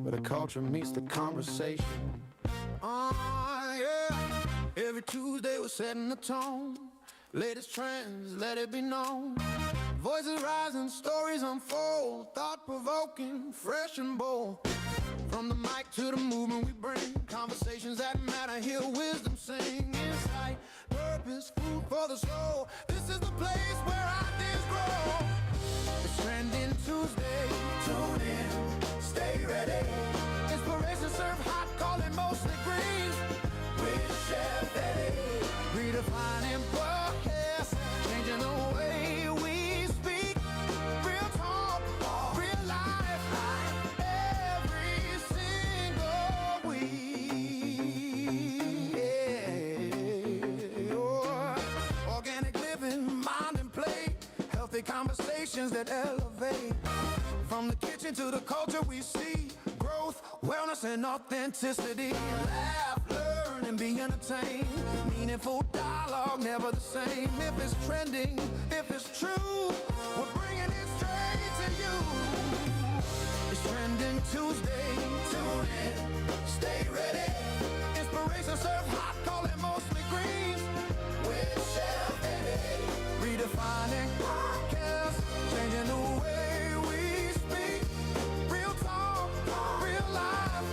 where the culture meets the conversation. Yeah. Every Tuesday we're setting the tone. Latest trends, let it be known. Voices rising, stories unfold. Thought-provoking, fresh and bold. From the mic to the movement we bring. Conversations that matter, hear wisdom sing. Insight, purpose, food for the soul. This is the place where ideas grow. It's Trending Tuesday. Tune in, stay ready. Inspiration served hot, call it mostly greens. With Chef Ede. Redefining podcast, changing the way we speak. Real talk, real life, every single week. Yeah. Oh, organic living, mind and play. Healthy conversations that elevate. From the kitchen to the culture we see. Growth, wellness, and authenticity. Laugh, learn, and be entertained. Meaningful dialogue, never the same. If it's trending, if it's true, we're bringing it straight to you. It's Trending Tuesday. Tune in, stay ready. Inspiration served hot, call it mostly greens. With Chef Ede. Redefining podcasts, changing the way we speak. Real talk, real life,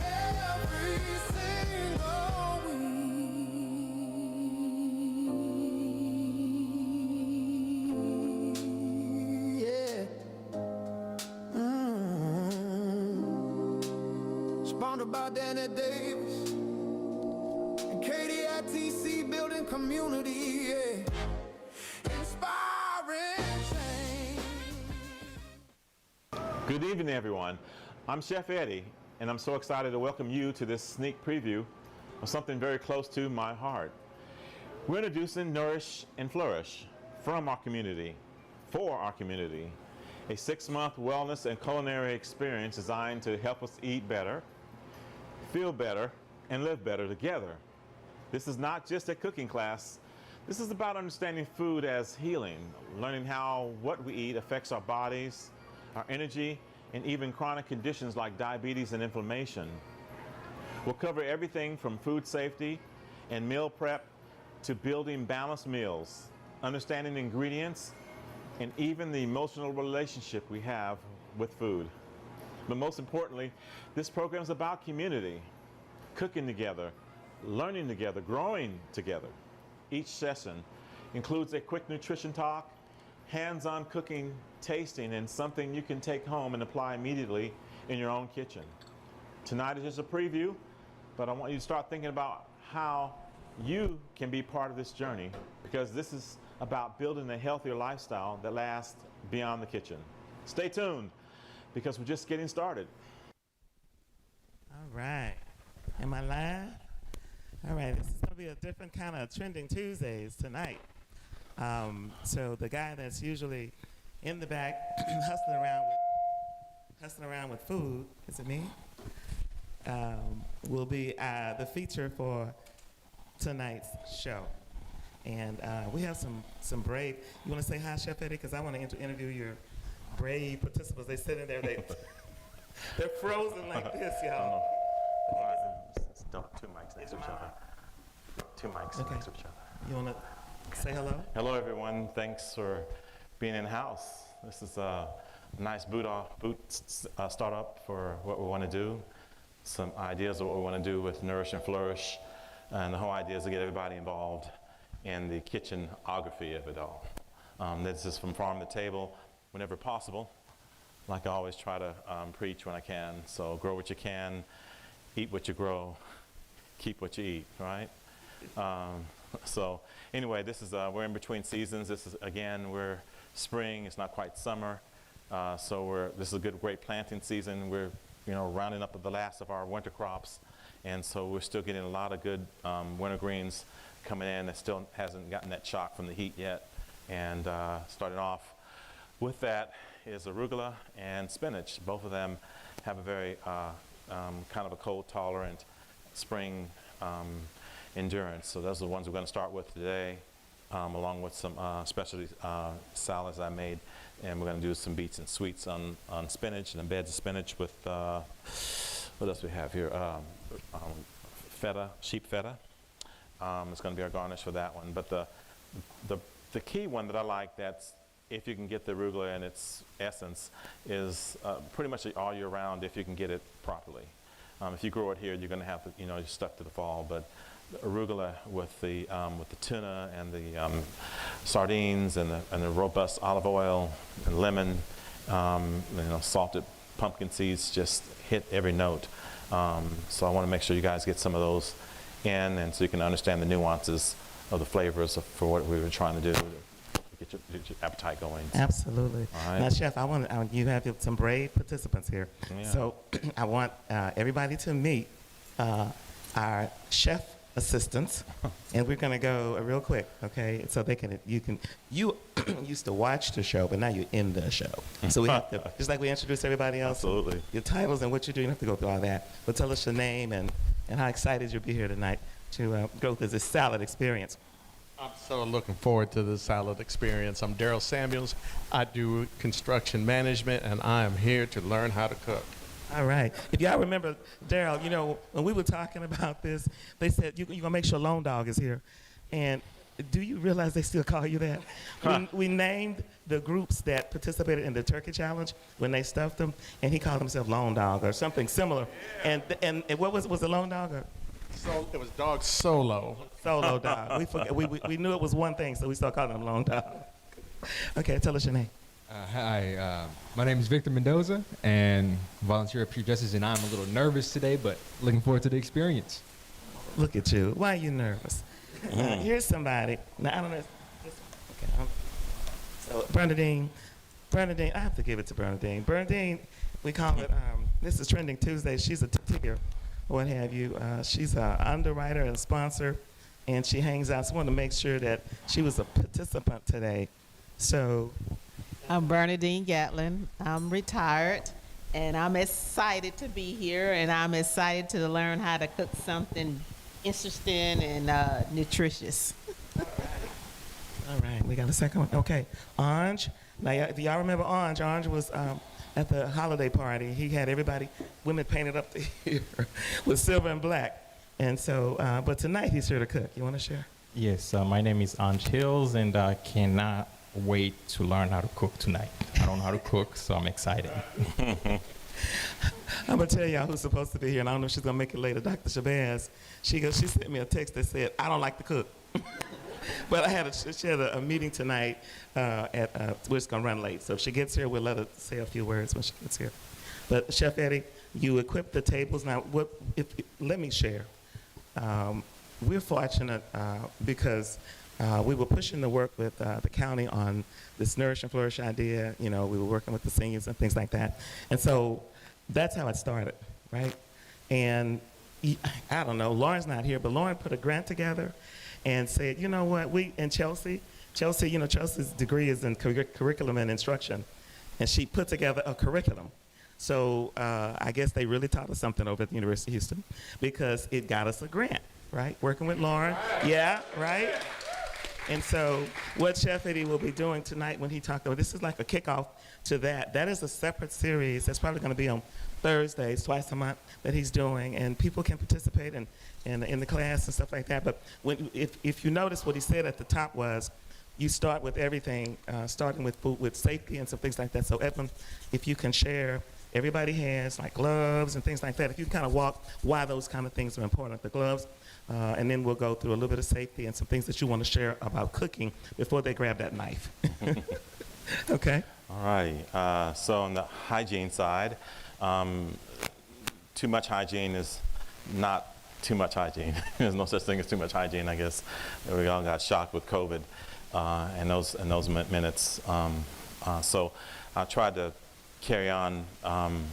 every single week. Yeah. Sponsored by Danny Davis and Katie at TC, building community. Yeah. Inspiring change. Good evening, everyone. I'm Chef Ede, and I'm so excited to welcome you to this sneak preview of something very close to my heart. We're introducing Nourish and Flourish from our community, for our community, a 6-month wellness and culinary experience designed to help us eat better, feel better, and live better together. This is not just a cooking class. This is about understanding food as healing, learning how what we eat affects our bodies, our energy, and even chronic conditions like diabetes and inflammation. We'll cover everything from food safety and meal prep to building balanced meals, understanding ingredients, and even the emotional relationship we have with food. But most importantly, this program is about community, cooking together, learning together, growing together. Each session includes a quick nutrition talk, hands-on cooking, tasting, and something you can take home and apply immediately in your own kitchen. Tonight is just a preview, but I want you to start thinking about how you can be part of this journey, because this is about building a healthier lifestyle that lasts beyond the kitchen. Stay tuned, because we're just getting started. All right. Am I live? All right, this is going to be a different kind of Trending Tuesdays tonight. So the guy that's usually in the back hustling around with food, is it me? Will be the feature for tonight's show. And we have some brave. You want to say hi, Chef Ede? Because I want to interview your brave participants. They sit in there, they're frozen like this, y'all. Two mics next to each other. Two mics next to each other. You want to say hello? Hello, everyone. Thanks for being in house. This is a nice boot startup for what we want to do. Some ideas of what we want to do with Nourish and Flourish, and the whole idea is to get everybody involved in the kitchenography of it all. This is from farm to table whenever possible. Like I always try to preach when I can. So grow what you can, eat what you grow, keep what you eat, right? So anyway, this is we're in between seasons. This is, again, we're spring. It's not quite summer, so this is a great planting season. We're rounding up the last of our winter crops, and so we're still getting a lot of good winter greens coming in that still hasn't gotten that shock from the heat yet. And starting off with that is arugula and spinach. Both of them have a very kind of a cold tolerant spring endurance. So those are the ones we're going to start with today. along with some specialty salads I made. And we're going to do some beets and sweets on spinach and beds of spinach with, what else we have here? Feta, sheep feta. It's going to be our garnish for that one. But the key one that I like, that's if you can get the arugula in its essence, is pretty much all year round if you can get it properly. If you grow it here, you're going to have to, you're stuck to the fall. But arugula with the tuna and the sardines and the robust olive oil and lemon, salted pumpkin seeds just hit every note. So I want to make sure you guys get some of those in, and so you can understand the nuances of the flavors for what we were trying to do to get your appetite going. Absolutely. All right. Now, Chef, you have some brave participants here. Yeah. So I want everybody to meet our chef assistants, and we're going to go real quick, okay? So you used to watch the show, but now you're in the show. So we have to, just like we introduce everybody else. Absolutely. Your titles and what you do, you don't have to go through all that. But tell us your name and how excited you'll be here tonight to go through this salad experience. I'm so looking forward to the salad experience. I'm Daryl Samuels. I do construction management, and I am here to learn how to cook. All right. If y'all remember, Daryl, when we were talking about this, they said, you're going to make sure Lone Dog is here. And do you realize they still call you that? We named the groups that participated in the turkey challenge when they stuffed them, and he called himself Lone Dog or something similar. And what was the Lone Dog? Or? So it was Dog Solo. Solo Dog. We forgot. We knew it was one thing, so we started calling him Lone Dog. Okay, tell us your name. Hi, my name is Victor Mendoza, and volunteer at Pure Justice, and I'm a little nervous today, but looking forward to the experience. Look at you. Why are you nervous? Here's somebody. Now, I don't know. Okay. So, Bernadine, I have to give it to Bernadine. Bernadine, we call it, this is Trending Tuesday. She's a tier, what have you. She's an underwriter and sponsor, and she hangs out. So I want to make sure that she was a participant today. So, I'm Bernadine Gatlin. I'm retired, and I'm excited to be here, and I'm excited to learn how to cook something interesting and nutritious. all right, we got a second one. Okay, Ange. Now, if y'all remember Ange, Ange was at the holiday party. He had women painted up to here with silver and black. And so, but tonight he's here to cook. You want to share? Yes, my name is Ange Hills, and I cannot wait to learn how to cook tonight. I don't know how to cook, so I'm excited. I'm gonna tell y'all who's supposed to be here, and I don't know if she's gonna make it later. Dr. Shabazz, she sent me a text that said, "I don't like to cook." But she had a meeting tonight we're just gonna run late, so if she gets here, we'll let her say a few words when she gets here. But Chef Ede, you equipped the tables. Now, let me share. We're fortunate because we were pushing the work with the county on this Nourish and Flourish idea. We were working with the seniors and things like that. And so that's how it started, right? And I don't know, Lauren's not here, but Lauren put a grant together and said, you know what, Chelsea's degree is in curriculum and instruction, and she put together a curriculum. So I guess they really taught us something over at the University of Houston, because it got us a grant, right? Working with Lauren. Yeah, right? And so what Chef Ede will be doing tonight when he talked about, this is like a kickoff to that. That is a separate series that's probably going to be on Thursdays, twice a month, that he's doing, and people can participate in the class and stuff like that. But if you notice, what he said at the top was, you start with everything, starting with food, with safety and some things like that. So Edwin, if you can share, everybody has like gloves and things like that. If you kind of walk why those kind of things are important, the gloves, and then we'll go through a little bit of safety and some things that you want to share about cooking before they grab that knife. Okay. All right. So on the hygiene side, too much hygiene is not too much hygiene. There's no such thing as too much hygiene, I guess. We all got shocked with COVID in those minutes. So I tried to carry on some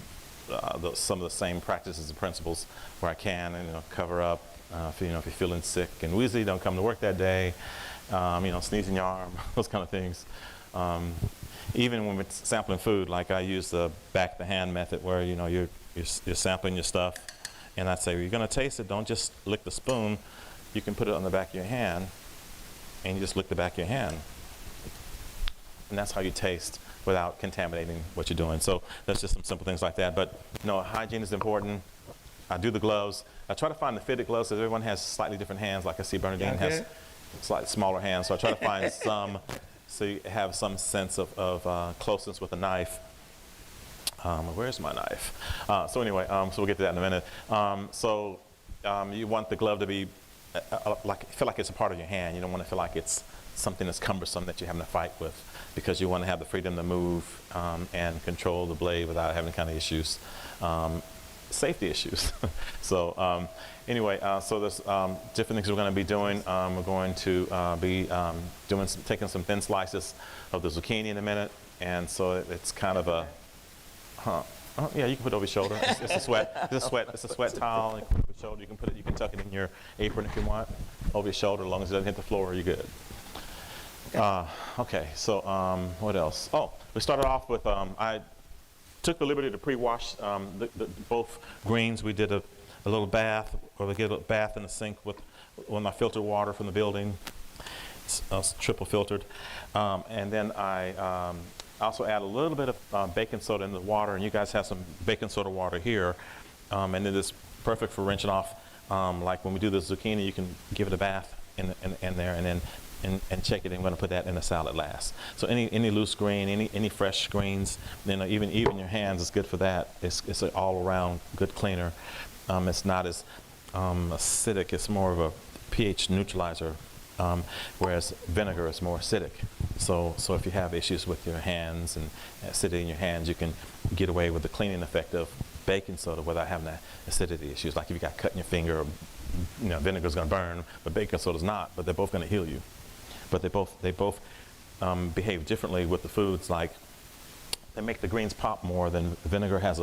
of the same practices and principles where I can, and cover up. If you're feeling sick and wheezy, don't come to work that day. Sneeze in your arm, those kind of things. Even when we're sampling food, like I use the back of the hand method, where you're sampling your stuff, and I say, you're going to taste it. Don't just lick the spoon. You can put it on the back of your hand and you just lick the back of your hand. And that's how you taste without contaminating what you're doing. So that's just some simple things like that. But no, hygiene is important. I do the gloves. I try to find the fitted gloves because everyone has slightly different hands. Like I see Bernadine has slightly smaller hands. So I try to find some so you have some sense of closeness with a knife. Where's my knife? So anyway, so we'll get to that in a minute. You want the glove to be feel like it's a part of your hand. You don't want to feel like it's something that's cumbersome that you're having to fight with, because you want to have the freedom to move and control the blade without having kind of issues, safety issues. So anyway, so there's different things we're going to be doing. We're going to be taking some thin slices of the zucchini in a minute, and so it's kind of a, Oh, yeah, you can put it over your shoulder. It's a sweat. It's a sweat towel. You can put it over your shoulder. You can put it. You can tuck it in your apron if you want, over your shoulder, as long as it doesn't hit the floor. You're good. Okay. So what else? Oh, we started off with I took the liberty to pre-wash both greens. We did a little bath, or we get a bath in the sink with my filtered water from the building. It's triple filtered, and then I also add a little bit of baking soda in the water, and you guys have some baking soda water here, and then it's perfect for rinsing off. Like when we do the zucchini, you can give it a bath in there, and then and check it. I'm going to put that in the salad last. So any loose green, any fresh greens, even your hands is good for that. It's an all-around good cleaner. It's not as acidic. It's more of a pH neutralizer. Whereas vinegar is more acidic. So if you have issues with your hands and acidity in your hands, you can get away with the cleaning effect of baking soda without having that acidity issues. Like if you got cut in your finger, vinegar is going to burn, but baking soda is not. But they're both going to heal you. But they both behave differently with the foods. Like they make the greens pop more than vinegar has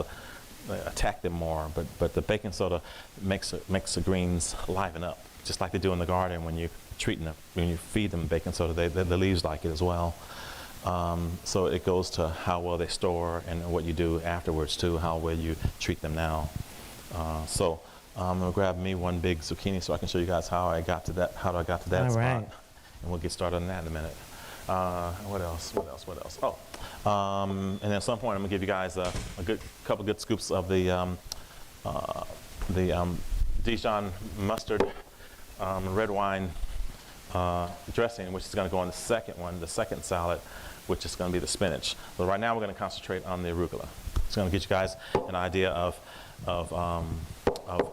attack them more. But the baking soda makes the greens liven up, just like they do in the garden when you feed them baking soda. The leaves like it as well. So it goes to how well they store and what you do afterwards too, how well you treat them now. So I'm gonna grab me one big zucchini so I can show you guys how I got to that All spot. right. And we'll get started on that in a minute. What else? Oh, and then at some point I'm gonna give you guys a couple good scoops of the Dijon mustard red wine dressing, which is going to go on the second salad, which is going to be the spinach. But right now we're going to concentrate on the arugula. It's going to get you guys an idea of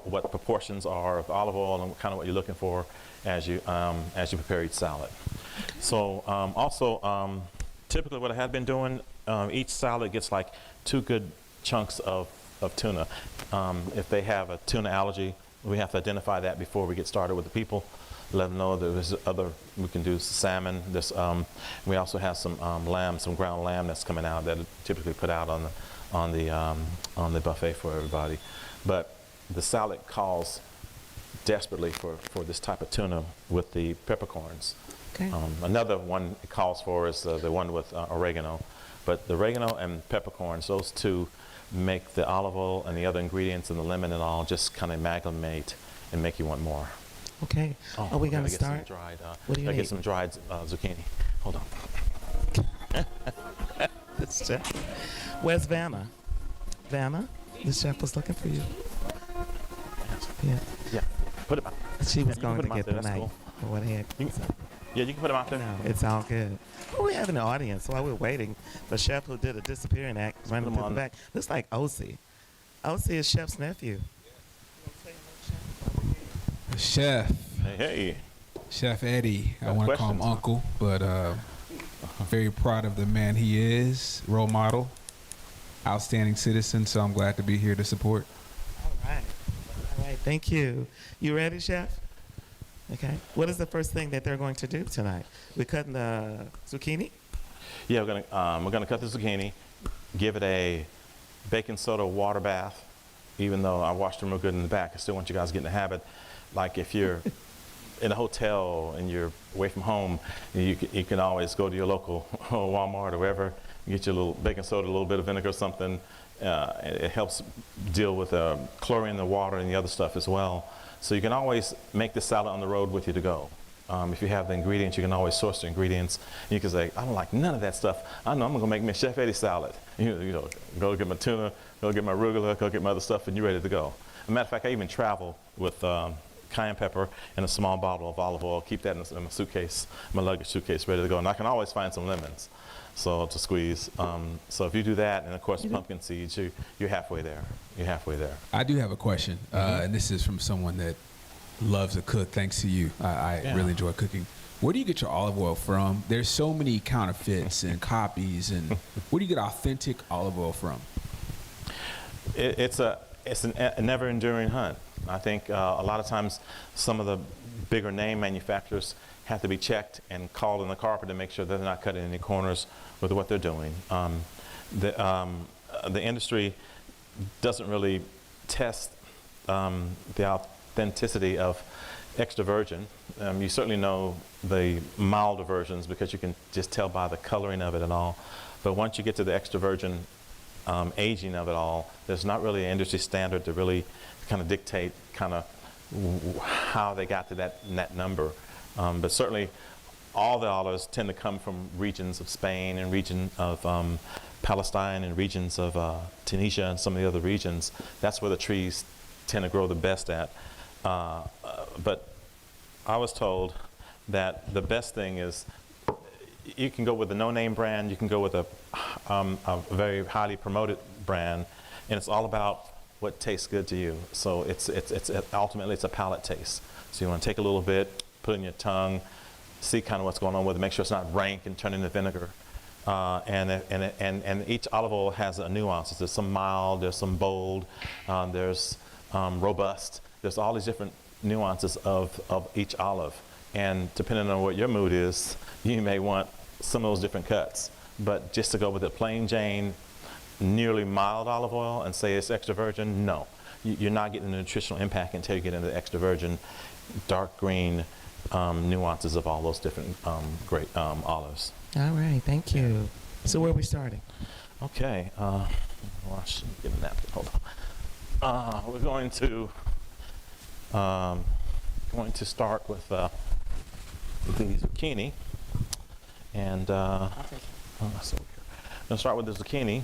what the proportions are of olive oil and kind of what you're looking for as you prepare each salad. So also typically what I have been doing, each salad gets like 2 good chunks of tuna. If they have a tuna allergy, we have to identify that before we get started with the people. Let them know there's we can do salmon. We also have some lamb, some ground lamb that's coming out that typically put out on the buffet for everybody. But the salad calls desperately for this type of tuna with the peppercorns. Okay. Another one it calls for is the one with oregano. But the oregano and peppercorns, those two make the olive oil and the other ingredients and the lemon and all just kind of amalgamate and make you want more. Okay. Are we going to start? What do you need? Get some dried zucchini. Hold on. This chef. Where's Vanna? Vanna, the chef was looking for you. Yeah. Yeah. Put it back. She was you going can to put 'em get out there, the that's knife. cool. Or what heck? Yeah, you can put them out there. No, it's all good. Who we have in the audience while we're waiting? The chef who did a disappearing act, running put 'em people on. back. Looks like O.C. O.C. is Chef's nephew. Chef, Hey. Chef Ede. I Got want to call him questions? Uncle, but very proud of the man he is, role model, outstanding citizen. So I'm glad to be here to support. All right. All right. Thank you. You ready, Chef? Okay. What is the first thing that they're going to do tonight? We're cutting the zucchini? Yeah, we're gonna cut the zucchini, give it a baking soda water bath. Even though I washed them real good in the back, I still want you guys to get in the habit. Like if you're in a hotel and you're away from home, you can always go to your local Walmart or wherever, get your little baking soda, a little bit of vinegar or something. It helps deal with chlorine in the water and the other stuff as well. So you can always make the salad on the road with you to go. If you have the ingredients, you can always source the ingredients. You can say, I don't like none of that stuff. I know I'm gonna make me a Chef Ede salad. You know, go get my tuna, go get my arugula, go get my other stuff, and you're ready to go. As a matter of fact, I even travel with cayenne pepper and a small bottle of olive oil. Keep that in my suitcase, my luggage suitcase, ready to go. And I can always find some lemons, so to squeeze. So if you do that, and of course pumpkin seeds, you're halfway there. You're halfway there. I do have a question, and this is from someone that loves to cook. Thanks to you, I really enjoy cooking. Where do you get your olive oil from? There's so many counterfeits and copies, and where do you get authentic olive oil from? It's a never enduring hunt. I think a lot of times some of the bigger name manufacturers have to be checked and called in the carpet to make sure that they're not cutting any corners with what they're doing. The industry doesn't really test the authenticity of extra virgin. You certainly know the milder versions because you can just tell by the coloring of it and all. But once you get to the extra virgin aging of it all, there's not really an industry standard to really kind of dictate kind of how they got to that number. But certainly all the olives tend to come from regions of Spain and region of Palestine and regions of Tunisia and some of the other regions. That's where the trees tend to grow the best at. But I was told that the best thing is you can go with a no-name brand, you can go with a very highly promoted brand, and it's all about what tastes good to you. So ultimately it's a palate taste. So you want to take a little bit, put it in your tongue, see kind of what's going on with it, make sure it's not rank and turn into vinegar. And each olive oil has a nuance. There's some mild, there's some bold, there's robust. There's all these different nuances of each olive. And depending on what your mood is, you may want some of those different cuts. But just to go with a plain Jane, nearly mild olive oil and say it's extra virgin, no. You're not getting the nutritional impact until you get into the extra virgin, dark green nuances of all those different great olives. All right, thank you. So where are we starting? Okay, wash, get a napkin, hold on. We're going to start with the zucchini. And so we're going to start with the zucchini.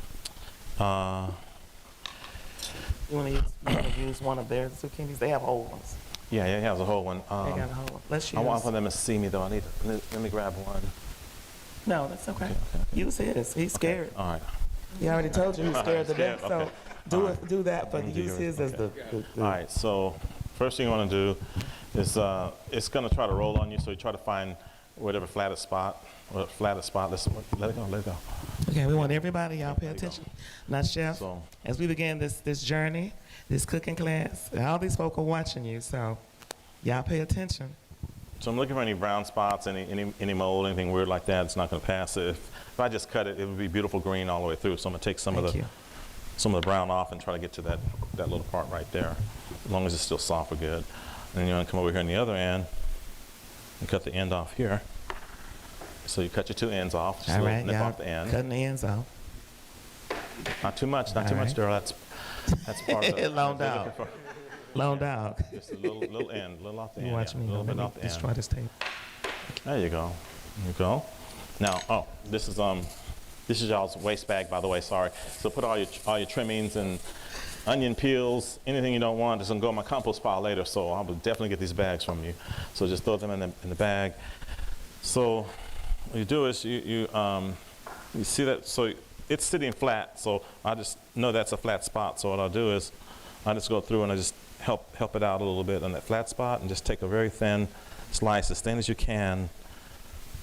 You want to use one of their zucchinis? They have whole ones. Yeah, he has a whole one. They got a whole one. Let's use. I want for them to see me though. Let me grab one. No, that's okay. Okay. Use his. He's scared. All right. He already told you he's scared to death. Okay. So do that, but use yours. his as the. All right. So first thing you want to do is it's going to try to roll on you. So you try to find whatever flattest spot. Let's let it go. Let it go. Okay, we want everybody, y'all pay attention. Now, Chef, So- as we begin this journey, this cooking class, all these folk are watching you, so y'all pay attention. So I'm looking for any brown spots, any mold, anything weird like that. It's not going to pass. If I just cut it, it would be beautiful green all the way through. So I'm going to take some of the brown off and try to get to that little part right there. As long as it's still soft, we're good. And then you want to come over here on the other end and cut the end off here. So you cut your two ends off, just All a right, little nip y'all off the end. cutting the ends off. Not too much, All right. Daryl. That's part of it. Lone dog. Lone dog. Just a little end, a little off the You end. watch yeah, me. a little Let bit me off the end. destroy this tape. There you go. There you go. Now, this is y'all's waste bag, by the way. Sorry. So put all your trimmings and onion peels, anything you don't want. It's gonna go in my compost pile later. So I will definitely get these bags from you. So just throw them in the bag. So what you do is you see that. So it's sitting flat. So I just know that's a flat spot. So what I'll do is I just go through and I just help it out a little bit on that flat spot and just take a very thin slice, as thin as you can,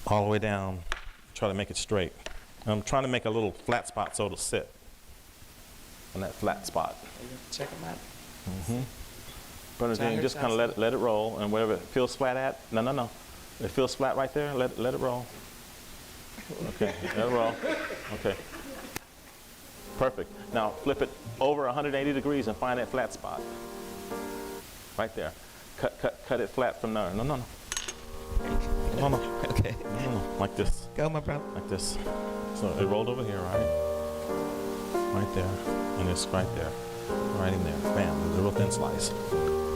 all the way down. Try to make it straight. I'm trying to make a little flat spot so it'll sit on that flat spot. Check them out. But then you just kind of let it roll, and wherever it feels flat at, no. It feels flat right there, let it roll. Okay, let it roll. Okay. Perfect. Now flip it over 180 degrees and find that flat spot. Right there. Cut it flat from there. No. Okay. No. Like this. Go, my brother. Like this. So it rolled over here, right? Right there. And it's right there. Right in there. Bam. A little thin slice.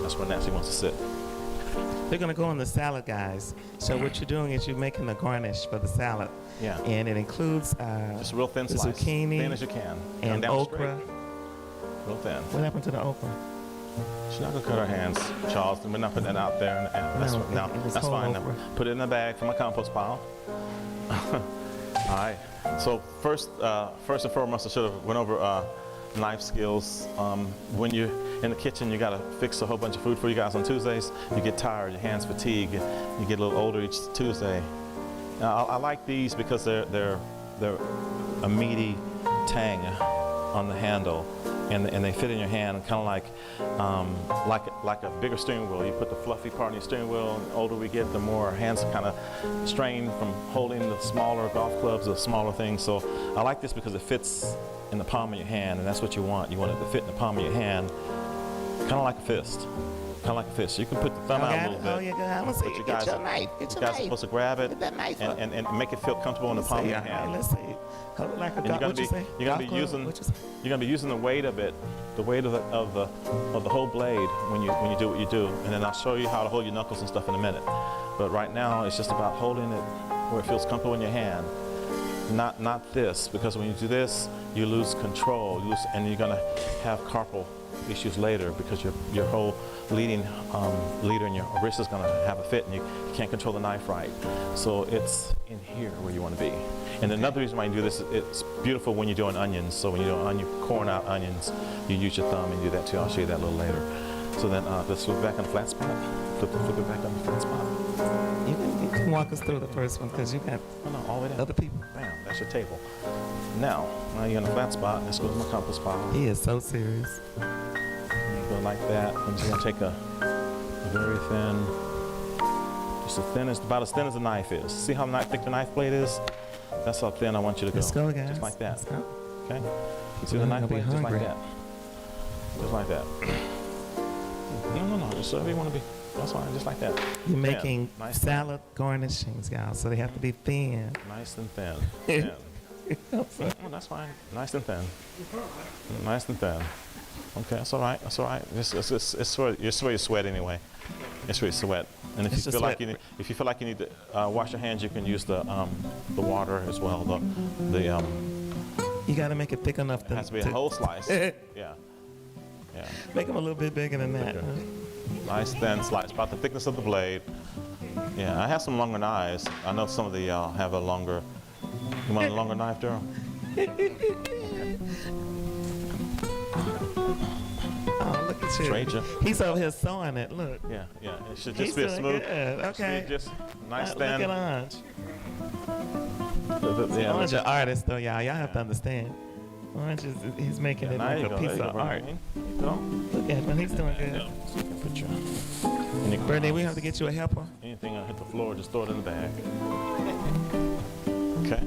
That's where Nancy wants to sit. They're gonna go on the salad, guys. So what you're doing is you're making the garnish for the salad. Yeah. And it includes Just real thin the slice. zucchini Thin as you can. Come and down okra. straight. Real thin. What happened to the okra? She's not gonna cut her hands, Charles. We're not putting that out there. And that's No, no, it was that's whole fine. okra. Put it in the bag for my compost pile. All right. So first and foremost, I should have went over knife skills. When you're in the kitchen, you gotta fix a whole bunch of food for you guys on Tuesdays. You get tired, your hands fatigue, you get a little older each Tuesday. Now, I like these because they're a meaty tang on the handle, and they fit in your hand, kind of like a bigger steering wheel. You put the fluffy part in your steering wheel, and the older we get, the more our hands are kind of strained from holding the smaller golf clubs, the smaller things. So I like this because it fits in the palm of your hand, and that's what you want. You want it to fit in the palm of your hand, kind of like a fist. Kind of like a fist. You can put the thumb out a little bit. Oh, yeah, I'm gonna see. But you Get guys, your knife. Get you your guys are knife. supposed to grab it Get that knife up. and make it feel comfortable in the palm of your hand. Let's see. Hold it like a And you're golf. What you say? you're gonna Golf be club? using What you say? you're gonna be using the weight of it, the weight of the whole blade when you do what you do. And then I'll show you how to hold your knuckles and stuff in a minute. But right now it's just about holding it where it feels comfortable in your hand. Not this, because when you do this, you lose control, and you're gonna have carpal issues later because your whole leader in your wrist is gonna have a fit, and you can't control the knife right. So it's in here where you want to be. And another reason why you do this, it's beautiful when you're doing onions. So when you're doing corn out onions, you use your thumb and do that too. I'll show you that a little later. So then let's flip back on the flat spot. Flip it back on the flat spot. You can walk us through the first one because you got Oh no, all the way down. other people. Bam, that's your table. Now you're in the flat spot. Let's go to my compost pile. He is so serious. You go like that. I'm just gonna take a very thin, just about as thin as a knife is. See how thick the knife blade is? That's how thin I want you to go. Let's go, guys. Just like that. Let's go. Okay? See the You're knife gonna be blade? Just like hungry. that. Just like that. No. Just whatever you want to be. That's fine. Just like that. You're Thin. making Nice salad garnishings, guys, so they have to be thin. Nice and thin. Thin. Oh, that's fine. Nice and thin. Nice and thin. Okay, that's all right. That's all right. It's where you sweat anyway. It's where you sweat. And if It's you the feel like sweat. if you feel like you need to wash your hands, you can use the water as well. You got to make it thick enough It has to be a whole slice. Yeah. Make them a little bit bigger than that. Okay. Nice thin slice, about the thickness of the blade. Yeah, I have some longer knives. I know some of the y'all have a longer. You want a longer knife, Daryl? Oh, look at you. Trade you. He's over here sewing it. Look. Yeah. It should He's just be a doing smooth. good. Okay. Should be just nice Look thin. at Ange. Yeah, Orange an artist, though, y'all. Y'all have to understand. Orange he's making it now like you a go, piece there you of go, art. Bernie. There you go. Look at him. He's doing good. So you can put your Bernie, we have to get you a helper. anything that hit the floor, just throw it in the bag. Okay.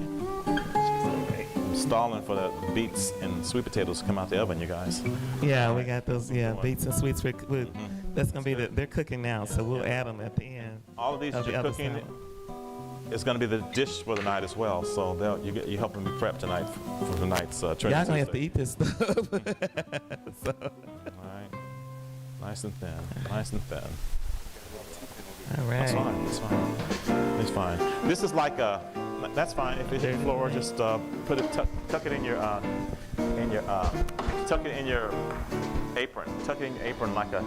I'm stalling for the beets and sweet potatoes to come out the oven, you guys. Yeah, we got those, beets and sweets. Mm-hmm. That's going to be they're cooking now, so we'll add them at the end. All of these Of that the you're other cooking salad. is going to be the dish for the night as well. So you helping me prep tonight for tonight's training. Y'all going to have to Tuesday. eat this stuff. So, All right. Nice and thin. Nice and thin. all That's right. fine. That's fine. It's fine. This is like a. That's fine. If it's on the floor, just put it, tuck it in your, tuck it in your apron. Tuck it in your apron like a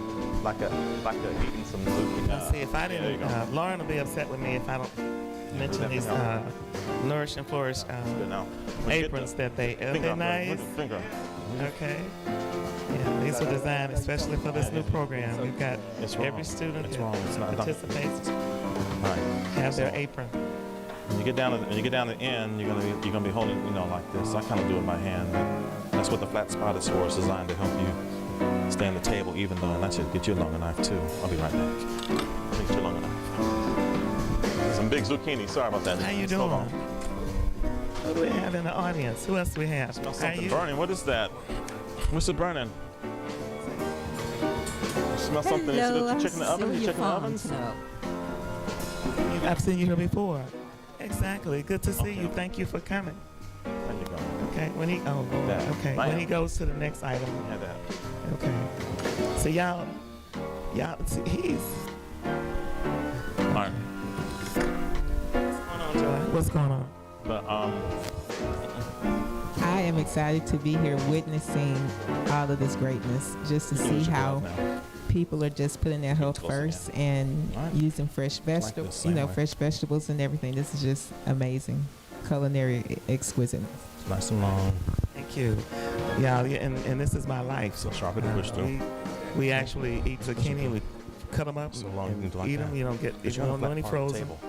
eating some food. Now, see, if I there you didn't, go. Lauren will be upset with me if I don't mention these Nourish and Flourish Good now. When you get aprons the that they, are finger they up there, nice? put the finger. Okay. Yeah, these were designed especially for this new program. We've got It's wrong. every student It's that wrong. It's not done. participates Right. have their apron. When you get down to the end, you're gonna be holding, like this. I kind of do it in my hand. That's what the flat spot is for. It's designed to help you stay on the table even though. And I should get you a longer knife too. I'll be right back. Let me get you a longer knife. Some big zucchini. Sorry about that. How you Hold doing? on. Who do we have in the audience? Who else do we have? Smell How something you? burning. What is that? What's it burning? You smell something. Hello, You check in the oven? You check in the ovens? I've seen you here before. Exactly. Good to see you. Thank you for coming. There you go. Okay. When he That. okay. Bam. When he goes to the next item. Have that. Okay. So y'all see, What's going on? But I am excited to be here witnessing all of this greatness, just to see how people are just putting their health first and using fresh vegetables, fresh vegetables and everything. This is just amazing, culinary exquisiteness. nice and long. Thank you. Yeah, and this is my life. So sharp and push through. We actually eat zucchini. We cut them up So long and you can do like eat that. them. You don't get But you you're on don't a any flat part of the frozen. table.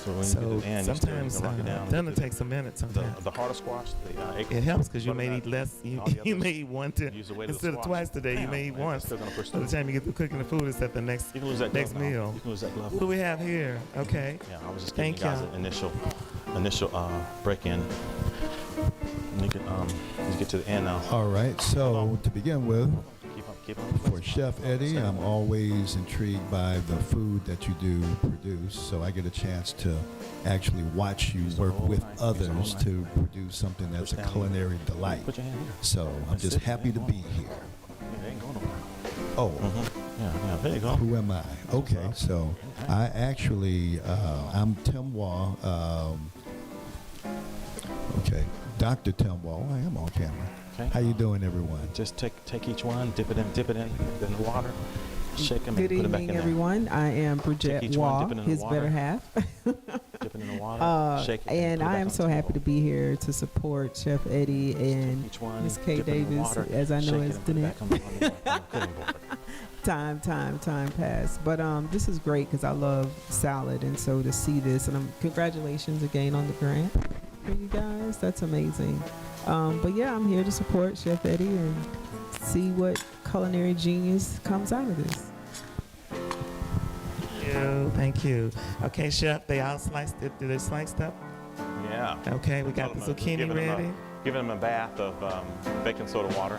So when you So get to the end, you sometimes can rock it down. then it takes a minute. Sometimes The heart of squash, the it helps because you may butternut, eat less. You, all the you others may eat one to use the weight of the instead of squash. twice today. You Damn, may eat man, once. it's still gonna push By the through. time you get through cooking the food, it's at the next You can lose that next glove now. meal. You can lose that glove. What do we have here? Okay. Yeah, I was just giving Thank you guys y'all. an initial break in. And you can get to the end now. All right, so to begin with, Keep on. for Chef Ede, I'm always intrigued by the food that you do produce, so I get a chance to actually watch you work with others to produce something that's a culinary delight. Put your hand here. So I'm just happy to be here. Yeah, they ain't going nowhere. Oh, Yeah, there you go. who am I? Okay, so I actually, I'm Tim Waugh. Okay, Dr. Tim Waugh. I am on camera. Okay. How you doing, everyone? Just take each one, dip it in the water, shake them, Good and put it back evening, in there. everyone. I am Take Bridget each one, Waugh, dip it in the his water. better half. Dip it in the water, shake it, And put it I back am on so the happy to table. be here to support Chef Eddie and Each one, Miss Kay dip it in the Davis, water, as I know shake it as and put it back on the cutting board. time passed. But this is great because I love salad, and so to see this, and congratulations again on the grant for you guys. That's amazing. But yeah, I'm here to support Chef Eddie and see what culinary genius comes out of this. Thank you. Okay, Chef, they all sliced it. Did they slice up? Yeah. Okay, we got the zucchini ready. Giving them a bath of baking soda water.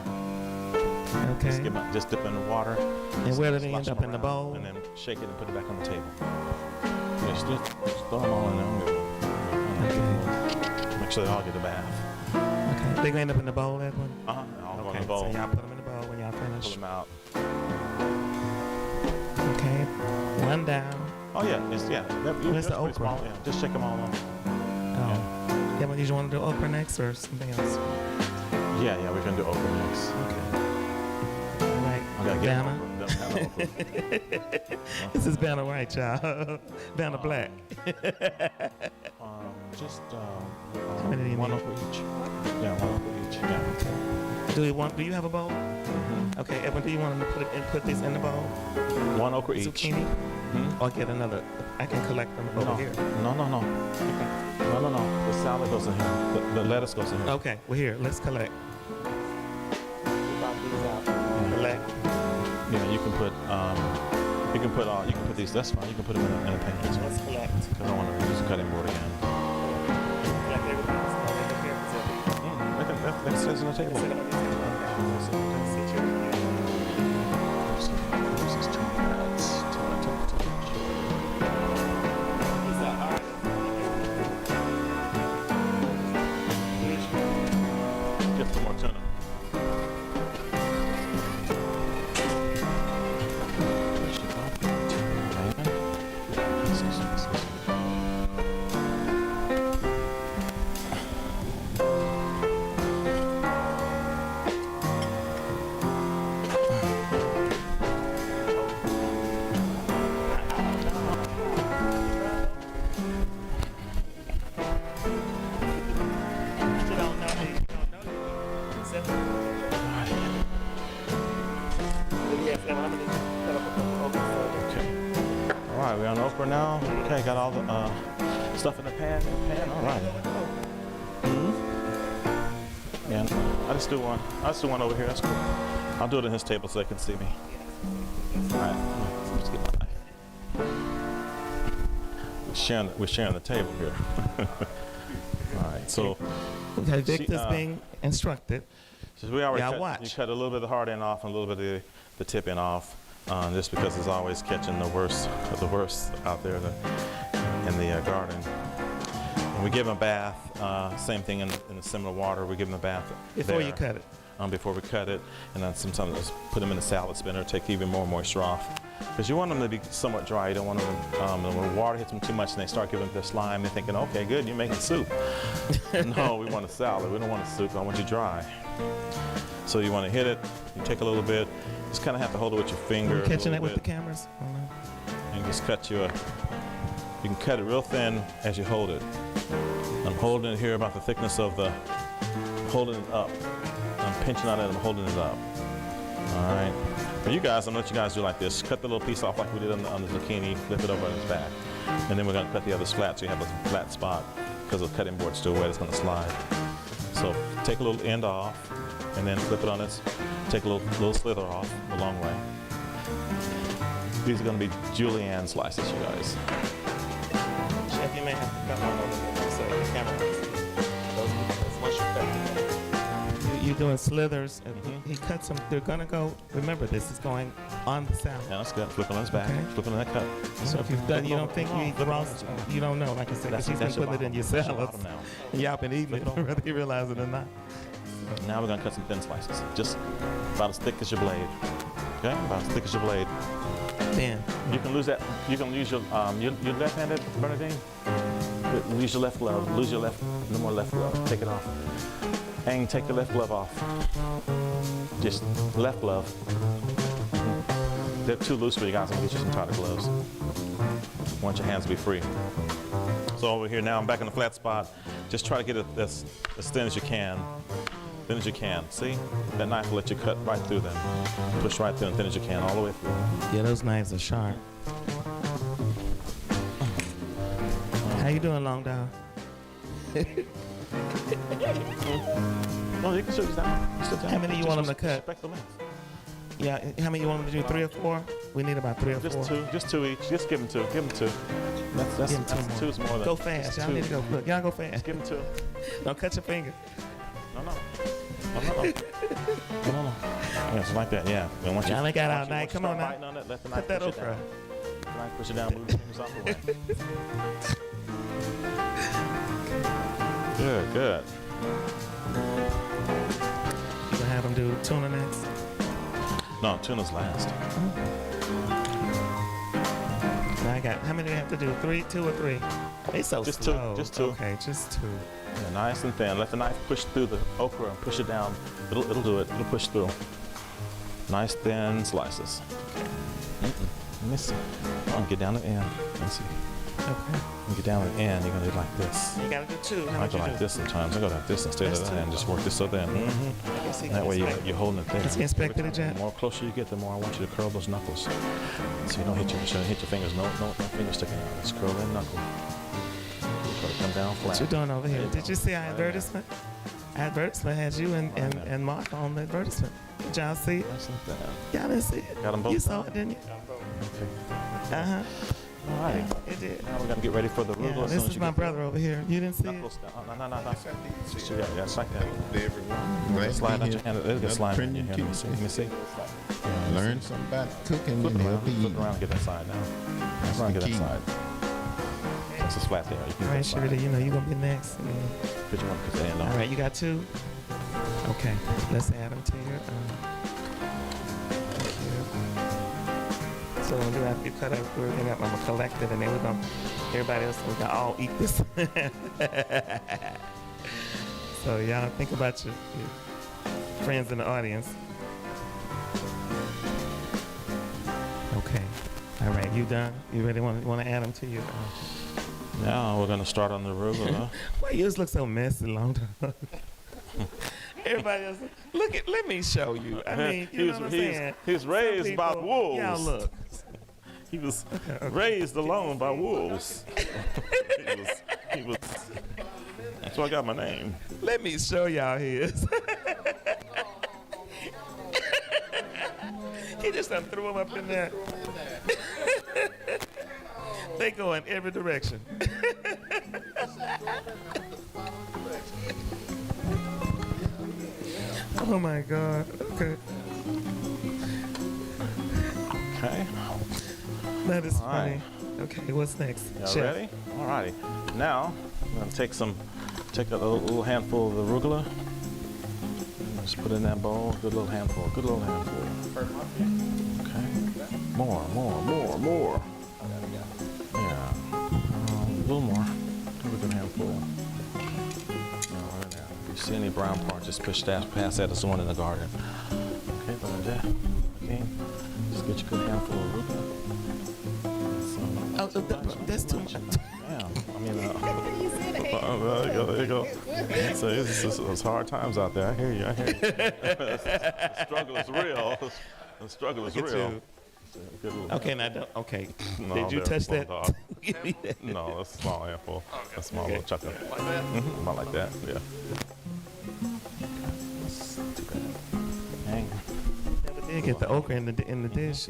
Okay. Just dip in the water. And where do they slosh end up them in the around, bowl? And then shake it and put it back on the table. Just throw them all in there. Okay. Make sure they all get a bath. Okay. They gonna end up in the bowl, Edwin? All go in Okay. the bowl. So y'all put them in the bowl when y'all Pull finish. them out. Okay. One down. Oh yeah, Where's the okra? Small, yeah. Just shake them all off. Oh. Edwin, did you want to do okra next or something else? Yeah, we're gonna do okra next. Okay. All right. I gotta get Banner. okra. This is Banner White, y'all. Banner Black. Just How many do you one need? okra each. Yeah, one okra each. Yeah. Do you have a bowl? Okay, Edwin, do you want to put these in the bowl? One okra each. Zucchini? Or get another? I can collect them over here. No. The salad goes in here. The lettuce goes in here. Okay, well here, let's collect. Collect. Yeah, you can put these. That's fine. You can put them in a pan. Let's collect. Because I don't want to use the cutting board again. Collect everything else. I'll make up here. That says on the table. Sit on this table. Sit here. Is that all right? Get some more tuna. You don't know. You don't know. Sit. Yes, and I'm gonna cut up a couple okra. Okay. All right, we're on okra now. Okay, got all the stuff in the pan. All right. Yeah, I just do one over here. That's cool. I'll do it on his table so they can see me. All right. Let's get my knife. We're sharing the table here. All right. So Okay, Victor's being instructed. so we already Yeah, cut, watch. you cut a little bit of the hard end off and a little bit of the tip end off, just because it's always catching the worst out there in the garden. And we give them a bath, same thing in the similar water. We give them a bath Before there, you cut it. before we cut it, and then sometimes just put them in a salad spinner, take even more moisture off. because you want them to be somewhat dry. You don't want them to, when water hits them too much and they start giving their slime, they're thinking, okay, good, you're making soup. No, we want a salad. We don't want a soup. I want you dry. So you want to hit it. You take a little bit. Just kind of have to hold it with your finger. Are you catching a that little with the bit, cameras? Oh, no. and just cut you you can cut it real thin as you hold it. I'm holding it here about the thickness of the, holding it up. I'm pinching on it, I'm holding it up. All right. For you guys, I'm gonna let you guys do like this. Cut the little piece off like we did on the zucchini, flip it over on its back. And then we're gonna cut the others flat so you have a flat spot because the cutting board's still wet, it's gonna slide. So take a little end off and then flip it on its, take a little slither off the long way. These are gonna be julienne slices, you guys. Chef, you may have to come on over there so the camera can see. Those once you cut you're doing slithers. And he cuts them. They're gonna go. Remember, this is going on the salad. Yeah, that's good. Flip it on its back. Okay. Flip it on that cut. So if you've done, you don't think you eat the raw. You don't know, like I said, because he's been putting it in your salads. And y'all been eating it, whether you realize it or not. Now we're gonna cut some thin slices, just about as thick as your blade. Okay, about as thick as your blade. Thin. You can lose that. You can lose your left-handed, Bernadine. Lose your left glove. Lose your left. No more left glove. Take it off. And take your left glove off. Just left glove. They're too loose for you guys. I'm gonna get you some tighter gloves. I want your hands to be free. So over here now, I'm back in the flat spot. Just try to get it as thin as you can. Thin as you can. See? That knife will let you cut right through them. Push right through and thin as you can, all the way through. Yeah, those knives are sharp. How you doing, Long Dog? No, you can sit down. Sit down. How many you want them to cut? Respect the length. Yeah, how many you want them to do? 3 or 4? We need about 3 or 4. Just two each. Just give them two. Give them two. That's Give 'em two more. two's more than. Go fast. Y'all need to go. Look, y'all go fast. Just give them two. Don't cut your finger. No. Yeah, it's like that. Yeah. And once Y'all ain't got all once you night. Come on start now. biting on it, let the Cut knife that push it okra. down. Let the knife push it down. Move your fingers off the way. Good. You gonna have them do tuna next? No, tuna's last. Now I got, how many do I have to do? 3, 2 or 3? They so Just slow. two, just two. Okay, just 2. Yeah, nice and thin. Let the knife push through the okra and push it down. It'll do it. It'll push through. Nice thin slices. Let me see. Get down to the end. Let's see. Okay. Get down to the end. You're gonna do like this. You gotta do 2. How I much go you like do? this sometimes. I go like this instead of That's that, two. and just work this so thin. That way you're holding it there. Has he inspected it The yet? more closer you get, the more I want you to curl those knuckles. So you don't hit your fingers. No fingers sticking out. Just curl that knuckle. You come down flat. What you doing over here? There you Did go. you see our Right advertisement? Our advertisement has you and Mark on the advertisement. Did y'all see it? Nice and thin. Y'all didn't see it? Got them both You saw done? it, didn't you? Okay. Uh-huh. All right. It did. Now we're gonna get ready for the arugula. Yeah, as soon this as is you my get brother over here. You didn't see the it? knuckles down. No. Yeah, it's like that. Glad to Slide be out your here. hand. It'll get Another slide in your printing hand. Let me see. Learn something about cooking Flip and around. healthy Flip eating. around and get that side now. That's Flip around the and get key. that side. Since it's flat there, you can All get right, that side. Shirley, you know you're going to be next. Yeah. Put your one put the end on. All right, you got 2? Okay, let's add them to your, thank you. So what we'll do after you cut up everything up, I'm going to collect it, and then we're going to, everybody else, we're going to all eat this. So y'all think about your friends in the audience. Okay. All right, you done? You ready? Want to add them to your? Now we're gonna start on the arugula. Why yours look so messy, Long Dog? Everybody else, look at. Let me show you. I mean, you know what I'm saying? He was raised by people- wolves. Y'all look. He was raised alone by wolves. he was. That's why I got my name. Let me show y'all his. He just done threw him up in there. They go in every direction. Oh my God. Okay. Okay. That is All funny. right. Okay, what's next? Y'all Chef. ready? All righty. Now I'm gonna take a little handful of the arugula. Just put it in that bowl. Good little handful. Okay. More. Yeah. A little more. Give it a handful. Right there. If you see any brown parts, just push that past that. There's one in the garden. Okay, but that. Okay. Just get your good handful of arugula. That's too much. Yeah. I mean, there you go. So it's hard times out there. I hear you. The struggle is real. The struggle is real. Okay, now don't. Okay. No, Did you touch that? No, that's a small handful. A small Okay. little chunk of it. About like that, yeah. Too bad. Dang. Never did get the okra in the dish.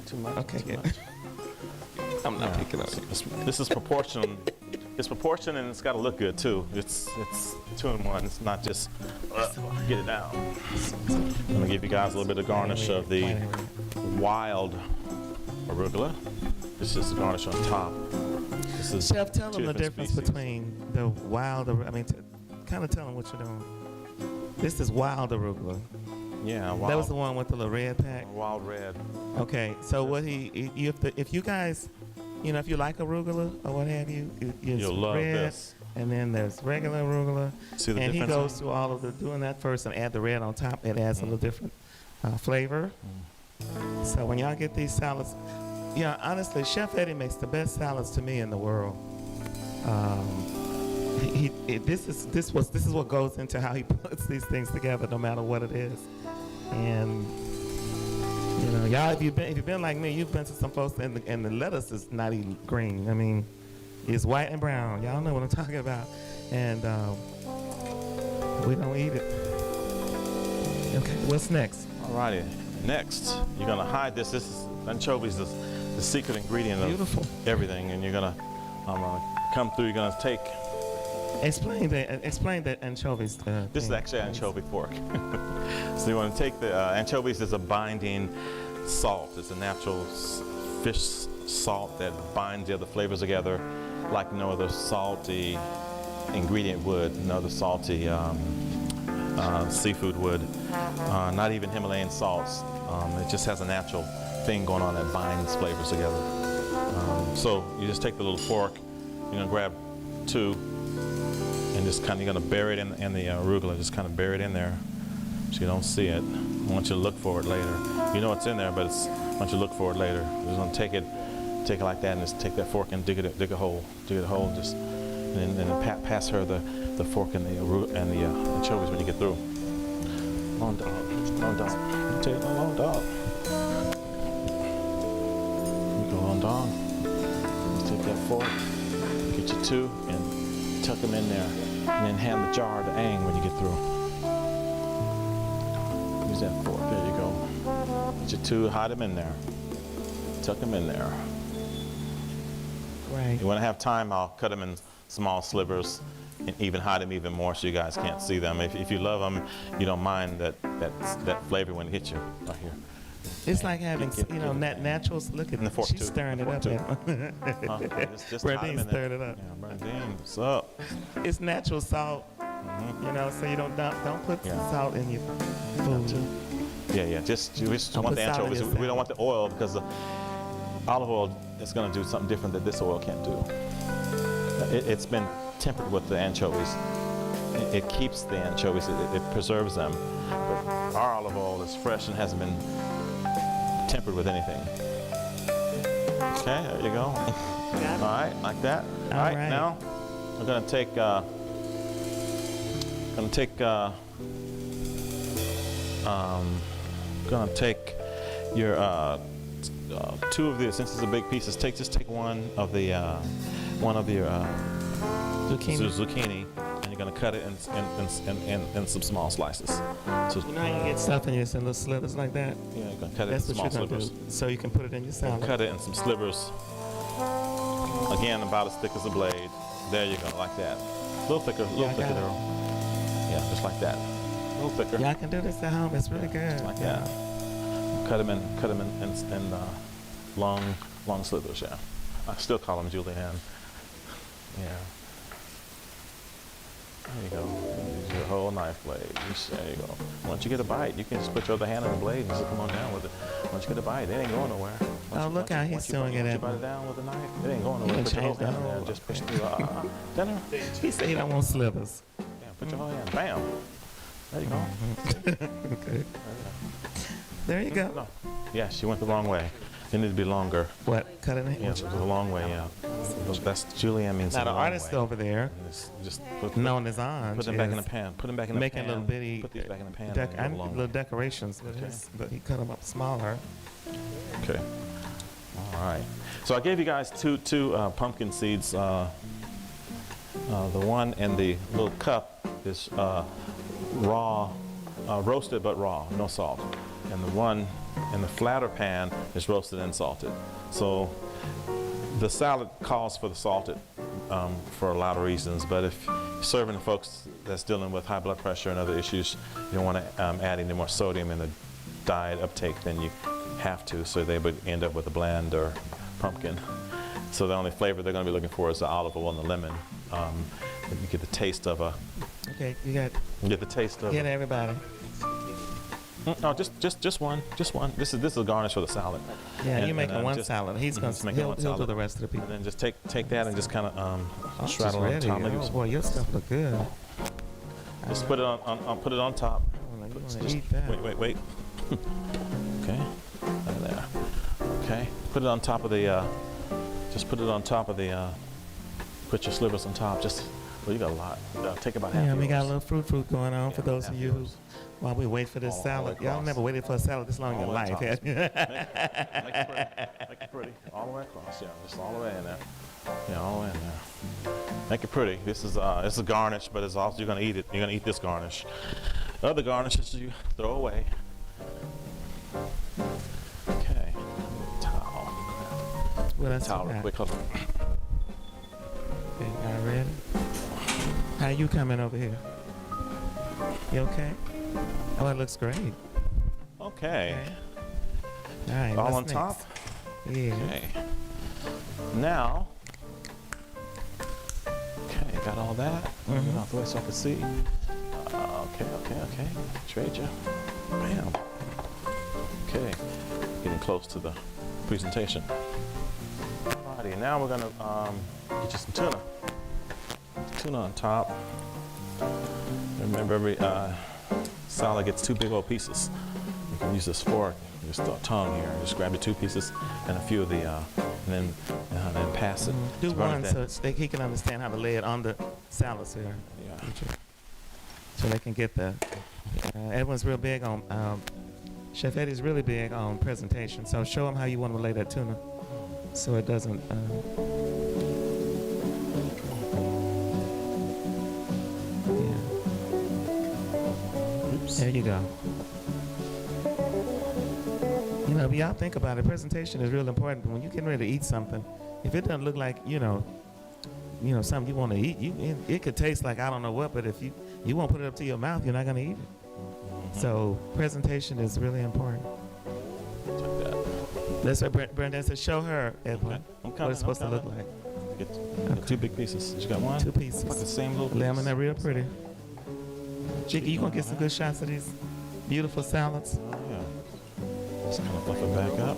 Too much. Okay, too good. much. I'm not picking up. This is proportion. It's proportion and it's got to look good too. It's 2 in 1. It's not just get it down. I'm gonna give you guys a little bit of garnish of the wild arugula. This is the garnish on top. This is Chef, tell two them the different difference species. between the wild. I mean, kind of tell them what you're doing. This is wild arugula. Yeah, wild. That was the one with the little red pack. Wild red. Okay, so what if you guys, if you like arugula or what have you, You'll love red, this. and then there's regular arugula. See the and he difference? goes through all of doing that first and add the red on top. It adds a little different flavor. So when y'all get these salads, honestly, Chef Ede makes the best salads to me in the world. This is what goes into how he puts these things together, no matter what it is. And y'all, if you've been like me, you've been to some folks, and the lettuce is not even green. I mean, it's white and brown. Y'all know what I'm talking about. And we don't eat it. Okay, what's next? Alrighty. Next, you're gonna hide this. This is anchovies, the secret ingredient of Beautiful. everything. And you're gonna come through. You're gonna take. Explain the anchovies. This is thing. actually an anchovy fork. So you want to take the anchovies is a binding salt. It's a natural fish salt that binds the other flavors together like no other salty ingredient would, no other salty seafood would. Not even Himalayan salts. It just has a natural thing going on that binds flavors together. So you just take the little fork, you're gonna grab 2, and just kind of, you're gonna bury it in the arugula, just kind of bury it in there so you don't see it. I want you to look for it later. You know it's in there, but I want you to look for it later. You're just gonna take it like that, and just take that fork and dig a hole, just, and then pass her the fork and the anchovies when you get through. Long dog. Take a long dog. You go long dog. Take that fork, get your 2, and tuck them in there, and then hand the jar to Aang when you get through. Use that fork. There you go. Get your 2, hide them in there. Tuck them in there. Right. You want to have time, I'll cut them in small slivers and even hide them even more so you guys can't see them. If you love them, you don't mind that flavor when it hits you right here. It's like having, natural. Look at And the fork she's too. stirring it Fork up. too. Just hide 'em in Bradine's there. stirring it up. Yeah, Bradine, what's up? It's natural salt, so you don't put Yeah. salt in your food. Yeah. Just we just Don't want put the salt in anchovies. your We don't salad. want the oil because the olive oil is going to do something different that this oil can't do. It's been tempered with the anchovies. It keeps the anchovies. It preserves them. But our olive oil is fresh and hasn't been tempered with anything. Okay, there you go. All right, like that. All right, right. now we're going to take. Gonna take your 2 of these. Since it's a big pieces, just take one of your zucchini, and you're gonna cut it in some small slices. So You get stuff in your little slivers like that. yeah, you're gonna cut it That's in what small you're gonna slivers. do, so you can put it in your salad. Cut it in some slivers. Again, about as thick as a blade. There you go, like that. A little thicker, Yeah, I got it. Daryl. Yeah, just like that. A little thicker. Y'all can do this at home. It's really good. Like that. Cut them in long slivers. Yeah, I still call them julienne. Yeah. There you go. Use your whole knife blade. There you go. Once you get a bite, you can just put your other hand on the blade and just come on down with it. Once you get a bite, it ain't going nowhere. Oh, look how he's doing it Once you at bite it down with a knife, it ain't going nowhere. can Put your whole change the hand in there whole- and just push through. Dinner. He said he don't want slivers. Yeah, put your whole hand. Bam. There you go. Okay. There you go. No. Yeah, she went the wrong way. It needs to be longer. What? Cut it in? Yeah, it was the long way, yeah. That's Julianne means Now the the long artist way. over there, And just put known as On, them back in the pan. Put them back in the making pan. little bitty Put these back in the pan. dec- and go and along. little decorations with Okay. his, but he cut them up smaller. Okay. All right. So I gave you guys two pumpkin seeds. The one in the little cup is raw, roasted but raw, no salt. And the one in the flatter pan is roasted and salted. So the salad calls for the salted for a lot of reasons, but if you're serving folks that's dealing with high blood pressure and other issues, you don't want to add any more sodium in the diet uptake than you have to, so they would end up with a bland or pumpkin. So the only flavor they're going to be looking for is the olive oil and the lemon. You get the taste of a. Okay, you got. You get the taste of. Get everybody. No, just one, just one. This is a garnish for the salad. Yeah, And- you're making and, one just- salad. He's gonna. just making He'll one do salad. the rest of the people. And then just take that and just kind of Oh, she's straddle on ready. top. Maybe Oh boy, your stuff look good. just put it put it on top. Oh, you Just- wanna eat that? Wait. Okay, there. Okay, put it on top of the. Just put it on top of the. Put your slivers on top. Just. Well, you got a lot. Take about half. Yeah, we got a yours. little fruit going on for Yeah, those half of you who, yours. while we wait for this All the salad. way Y'all across. never waited for a salad this long in your All the way life. across. have you? Make it pretty. All the way across. Yeah, just all the way in there. Yeah, all the way in there. Make it pretty. This is it's a garnish, but it's also you're gonna eat it. You're gonna eat this garnish. Other garnishes you throw away. Okay. Towel. Well, that's Towel all real right. quick. Hold on. Okay, y'all ready? How you coming over here? You okay? Oh, it looks great. Okay. All right. All what's on next? top. Yeah. Okay. Now. Okay, got all that. Get out the way so I can see. Okay. Trade you. Bam. Okay. Getting close to the presentation. Alrighty, now we're gonna get you some tuna. Tuna on top. Remember, every salad gets 2 big old pieces. You can use this fork, just the tongue here. Just grab the 2 pieces and a few of the, and then pass it. Do to burn one it so down. he can understand how to lay it on the salads here. Yeah. So they can get the. Edwin's real big on. Chef Eddie's really big on presentation. So show him how you want to lay that tuna, so it doesn't. Oops. There you go. You know, y'all think about it. Presentation is real important. When you're getting ready to eat something, if it doesn't look like something you want to eat, it could taste like I don't know what. But if you won't put it up to your mouth, you're not gonna eat it. So presentation is really important. Like that. That's what Brenda said. Show her, Edwin, I'm what coming, it's supposed I'm to look coming. like. Get 2 big pieces. You got one? 2 pieces. Like the same little Lemon, piece. they're real pretty. Chicky, you gonna get some good shots of these beautiful salads? Oh, yeah. Just kind of fluff it back up.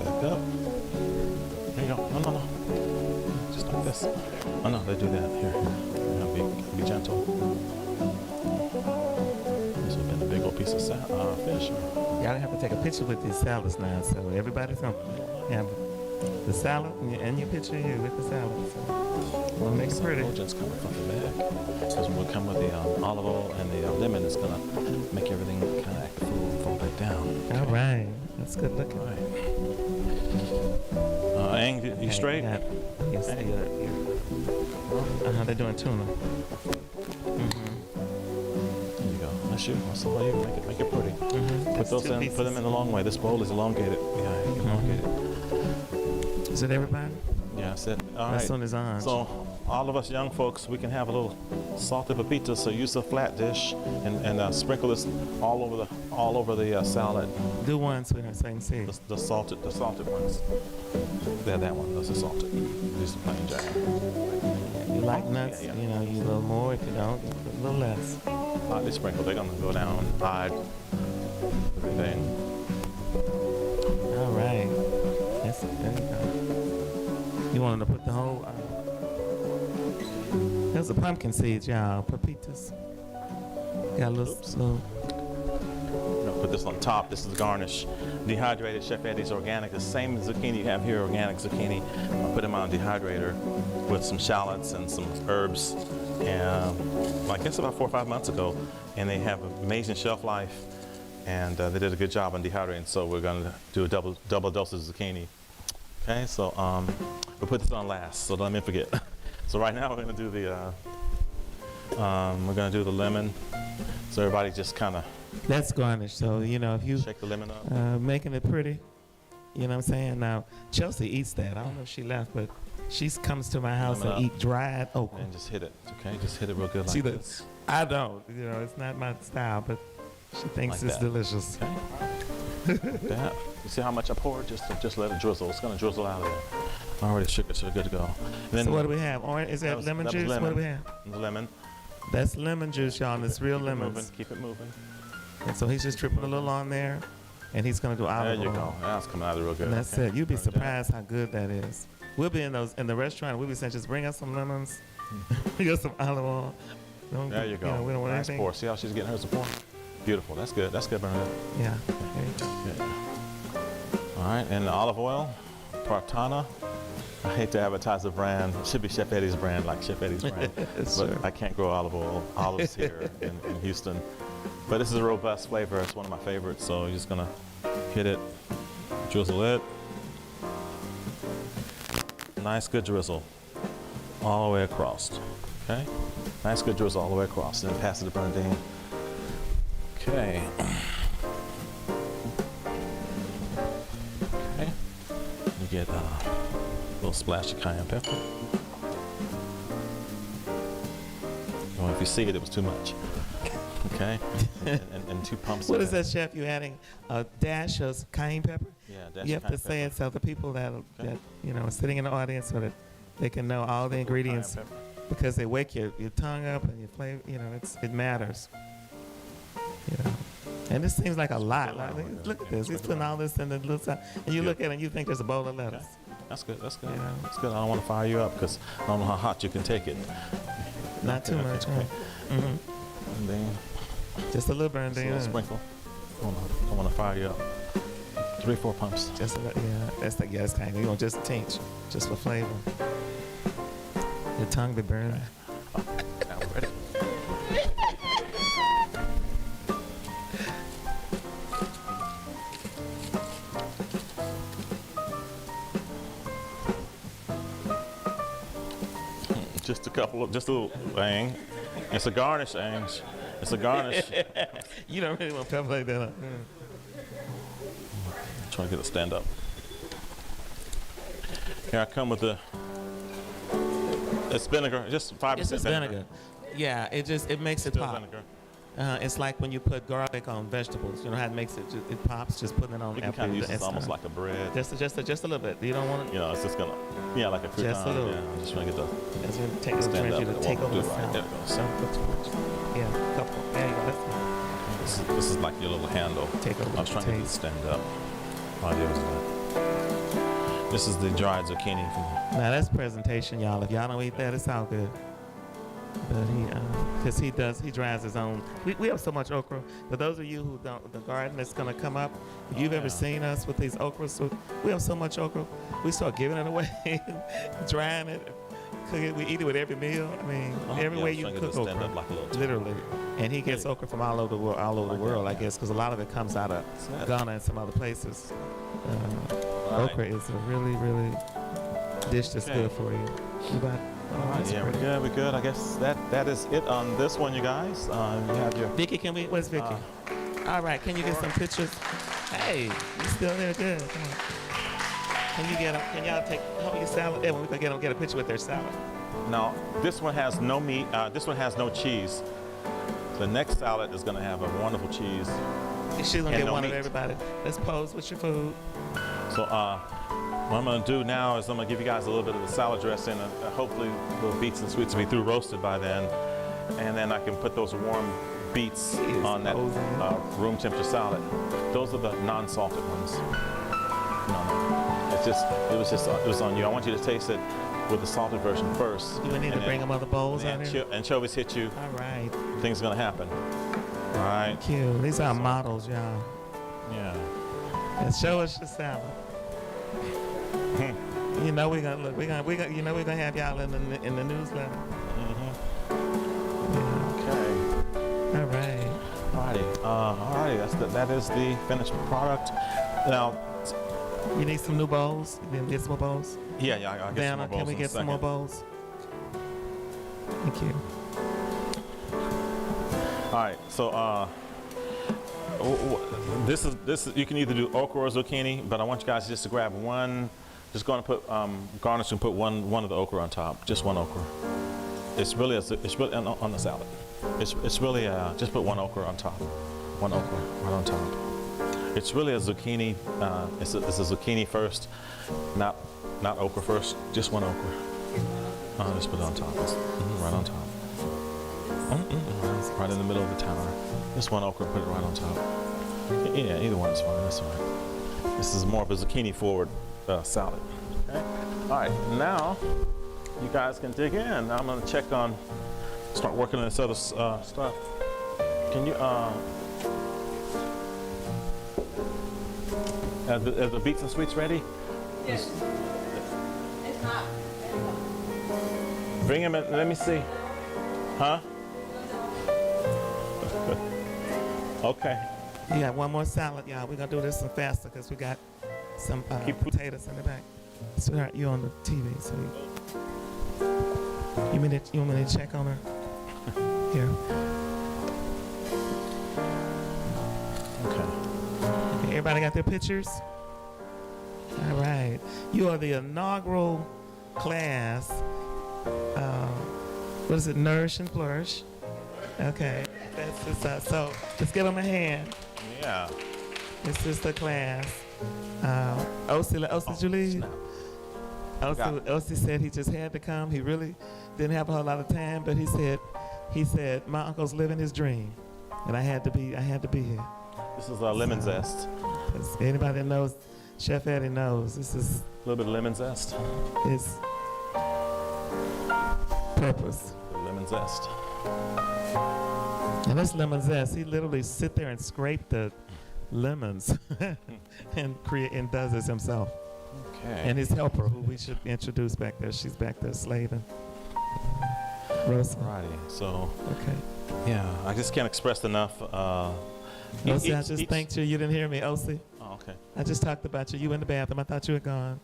Back up. There you go. No. Just like this. Oh, no, they do that. Here. Be gentle. This would have been a big old piece of fish. Y'all have to take a picture with these salads now, so everybody's gonna have the salad and your picture here with the salad. So we'll make it pretty. We'll just kind of fluff it back. Because when we come with the olive oil and the lemon, it's going to make everything kind of act full and fall back down. All right, that's good looking. All right. Ang, you straight? You see, they're doing tuna. There you go. That's you. That's all you. Make it pretty. Put That's those 2 in. pieces. Put them in the long way. This bowl is elongated. Yeah, elongated. Is it everybody? Yeah, that's it. All That right. one is on. So all of us young folks, we can have a little salted pepita. So use a flat dish and sprinkle this all over the salad. Do one so I can see. The salted ones. That one. Those are salted. Use the plain jack. You like nuts? Yeah. You know, you a little more. If you don't, you put a little less. Lightly sprinkled. They're gonna go down hide. Those are pumpkin seeds, y'all. Pepitas. Got a little. I'm gonna put this on top. This is garnish. Dehydrated Chef Ede's organic, the same zucchini you have here, organic zucchini. I'll put them on a dehydrator with some shallots and some herbs. And I guess about 4 or 5 months ago, and they have amazing shelf life. And they did a good job on dehydrating. So we're gonna do a double dose of zucchini. Okay, so we'll put this on last. So let me forget. So right now we're gonna do the lemon. So everybody just kind of That's garnish. So, you know, if you shake the lemon up. making it pretty, you know what I'm saying? Now, Chelsea eats that. I don't know if she left, but she comes to my house Lemon and up. eat dried okra. And just hit it, okay? Just hit it real good like See this. I don't. You know, it's not my style, but she thinks Like it's that. delicious. Okay. That. You see how much I poured? Just let it drizzle. It's gonna drizzle out of there. I already shook it, so we're good to go. And then So what do we have? Orange? Is that lemon that was juice? lemon. What do we have? Lemon. That's lemon juice, y'all, and it's real Keep it lemons. moving. Keep it moving. And so he's just dripping a little on there, and he's gonna do There olive you oil. go. That's coming out real good. And that's okay. it. You'd be Very good. surprised how good that is. We'll be in the restaurant. We'll be saying, just bring us some lemons. We got some olive oil. Don't There do- you go. know, we don't want Nice anything. pour. See how she's getting her support? Beautiful. That's good. That's good, Bernadette. Yeah. There you go. Good. All right, and the olive oil, Partana. I hate to advertise the brand. It should be Chef Ede's brand, like Chef Ede's brand. Sure. But I can't grow olives here in Houston. But this is a robust flavor. It's one of my favorites. So you're just gonna hit it, drizzle it. Nice, good drizzle all the way across. Okay, nice, good drizzle all the way across. Then pass it to Bernadine. Okay. Okay. You get a little splash of cayenne pepper. Well, if you see it, it was too much. Okay. And 2 pumps. What of is that, chef? You adding a dash of cayenne pepper? Yeah, dash You of have to cayenne say pepper. it so the people that Okay. you know are sitting in the audience so that they can know all the ingredients Cayenne pepper. because they wake your tongue up and your flavor. You know, it matters. You know. And this seems like a lot. Like, look at this. He's putting all this in the little side. And you look at it and you think there's a bowl of lettuce. That's good. That's good. Yeah. That's good. I don't want to fire you up because I don't know how hot you can take it. Not too much. Okay. Mhm. And then Just a little burn just a little down. sprinkle. Don't want to fire you up. 3 or 4 pumps. Just a little, yeah. That's like, yeah, that's kind of, you know, just a tinge, just for flavor. Your tongue be burning. Now we're ready. Just a little bang. It's a garnish, Ange. It's a garnish. You don't really want pepper like that. Huh? Try to get it stand up. Here I come with it's vinegar, just 5% It's just vinegar. Yeah, it makes it Still pop. vinegar. It's like when you put garlic on vegetables. You know how it makes it? It pops. Just putting it on. You can after kind of use the this almost extra. like a bread. Just a little bit. You don't want it. You know, it's just gonna, like a crouton. Just a little. Yeah, I'm just trying to get the That's going to take Stand trying up. you to It take won't over do the it right. sound. There it goes. Don't put too much. Yeah, a couple. There you go. That's fine. this is like your little handle. Take over I was the trying to get it to taste. stand up. Oh, there was that. This is the dried zucchini from Now that's presentation, y'all. If y'all don't eat that, it's all good. But because he dries his own. We have so much okra. For those of you who don't, the garden that's gonna come up. If you've ever seen us with these okras, so we have so much okra. We start giving it away, drying it, cook it. We eat it with every meal. I mean, every way you trying to cook get it to stand okra, up like a little literally. And he gets okra from all over the world, I guess, because a lot of it comes out of that? Ghana and some other places. Right. Okra is a really, really dish that's Okay. good for you. You got that's Yeah, pretty. we're good. I guess that is it on this one, you guys. You have your Vicky, where's Vicky? All right, can you get some pictures? Hey, you still there? Good. Come on. Can y'all hold your salad? Yeah, we can get a picture with their salad. Now, this one has no meat. This one has no cheese. The next salad is going to have a wonderful cheese. She's gonna And get no one meat. of everybody. Let's pose with your food. So what I'm going to do now is I'm going to give you guys a little bit of the salad dressing. Hopefully, the beets and sweets will be through roasted by then. And then I can put those warm beets is on that posing. room temperature salad. Those are the non-salted ones. No, it was on you. I want you to taste it. with the salted version first. Do we need to bring them other bowls out here? Anchovies hit you, All right. things gonna happen. All right. Cute. These are models, y'all. Yeah. And show us your salad. You know we're gonna look. You know we're gonna have y'all in the newsletter. Okay. All right. Alrighty. That is the finished product. Now, You need some new bowls. You need some more bowls. yeah, I'll get some more Vanna, bowls can we in a get some more second. bowls? Thank you. All right. So, this is you can either do okra or zucchini, but I want you guys just to grab one. Just going to put garnish and put one of the okra on top. Just one okra. It's really on the salad. It's really just put one okra on top. One okra right on top. It's really a zucchini. It's a zucchini first, not okra first. Just one okra. Just put it on top. Right on top. Right in the middle of the tower. Just one okra. Put it right on top. Yeah, either one is fine. That's fine. This is more of a zucchini forward salad. Okay. All right. Now you guys can dig in. I'm gonna start working on this other stuff. Can you are the beets and sweets ready? Yes. It's not. Bring them in. Let me see. Huh? Okay. You got one more salad, y'all. We're gonna do this one faster because we got some potatoes in the back. Sweetheart, you on the TV, so you want me to check on her? Here. Okay. Everybody got their pictures? All right. You are the inaugural class. What is it? Nourish and Flourish. Okay. That's just so let's give them a hand. Yeah. This is the class. Osi Julie. Osi said he just had to come. He really didn't have a whole lot of time, but he said my uncle's living his dream, and I had to be here. This is lemon zest. 'Cause anybody that knows Chef Ede knows this is A little bit of lemon zest. his purpose. Lemon zest. And this lemon zest, he literally sit there and scrape the lemons and does this himself. Okay. And his helper, who we should introduce back there, she's back there slaving. Rosa. Alrighty. So. Okay. Yeah, I just can't express enough. Osi, I just thanked you. You didn't hear me, Osi. Oh, okay. I just talked about you. You in the bathroom. I thought you had gone.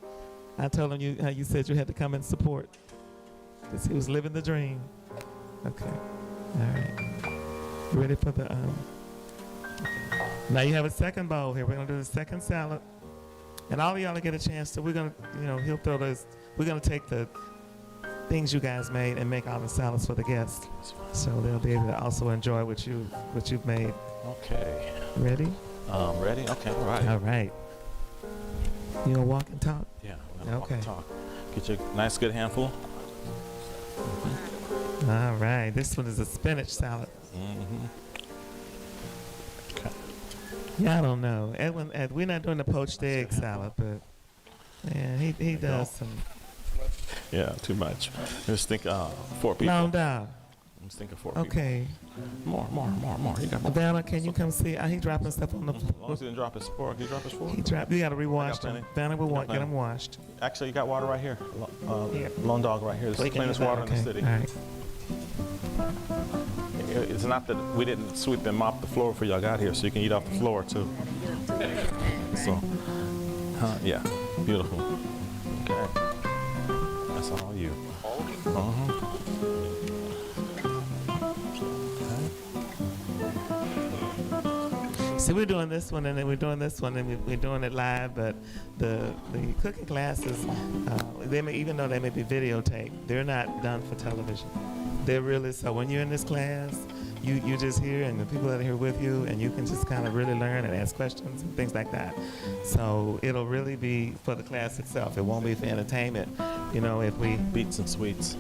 I told him how you said you had to come and support. Because he was living the dream. Okay. All right. You ready for the Now you have a second bowl here. We're gonna do the second salad. And all of y'all will get a chance to, we're gonna, he'll throw those, we're gonna take the things you guys made and make all the salads for the guests. So they'll be able to also enjoy what you've made. Okay. Ready? Ready? Okay. All right. All right. You gonna walk and talk? Yeah. Okay. Talk. Get your nice good handful. All right. This one is a spinach salad. Okay. Yeah, I don't know. Edwin, we're not doing the poached egg salad, but man, he does some. Yeah, too much. Just think 4 people. No, down. I'm just thinking 4 people. Okay. More. You got more. Vanna, can you come see? He dropping stuff on the As long as he didn't drop his fork. Did he drop his fork? He dropped. You got to rewash plenty. them. Vanna will get plenty. them washed. Actually, you got water right here. Here. Lone Dog right here. This is the cleanest water in the city. All right. It's not that we didn't sweep and mop the floor before y'all got here, so you can eat off the floor too. So, yeah, beautiful. Okay, that's all you. See, we're doing this one, and then we're doing this one, and we're doing it live. But the cooking classes, even though they may be videotaped, they're not done for television. They're really, so when you're in this class, you just here, and the people that are here with you, and you can just kind of really learn and ask questions and things like that. So it'll really be for the class itself. It won't be for entertainment. You know, if we Beats and sweets.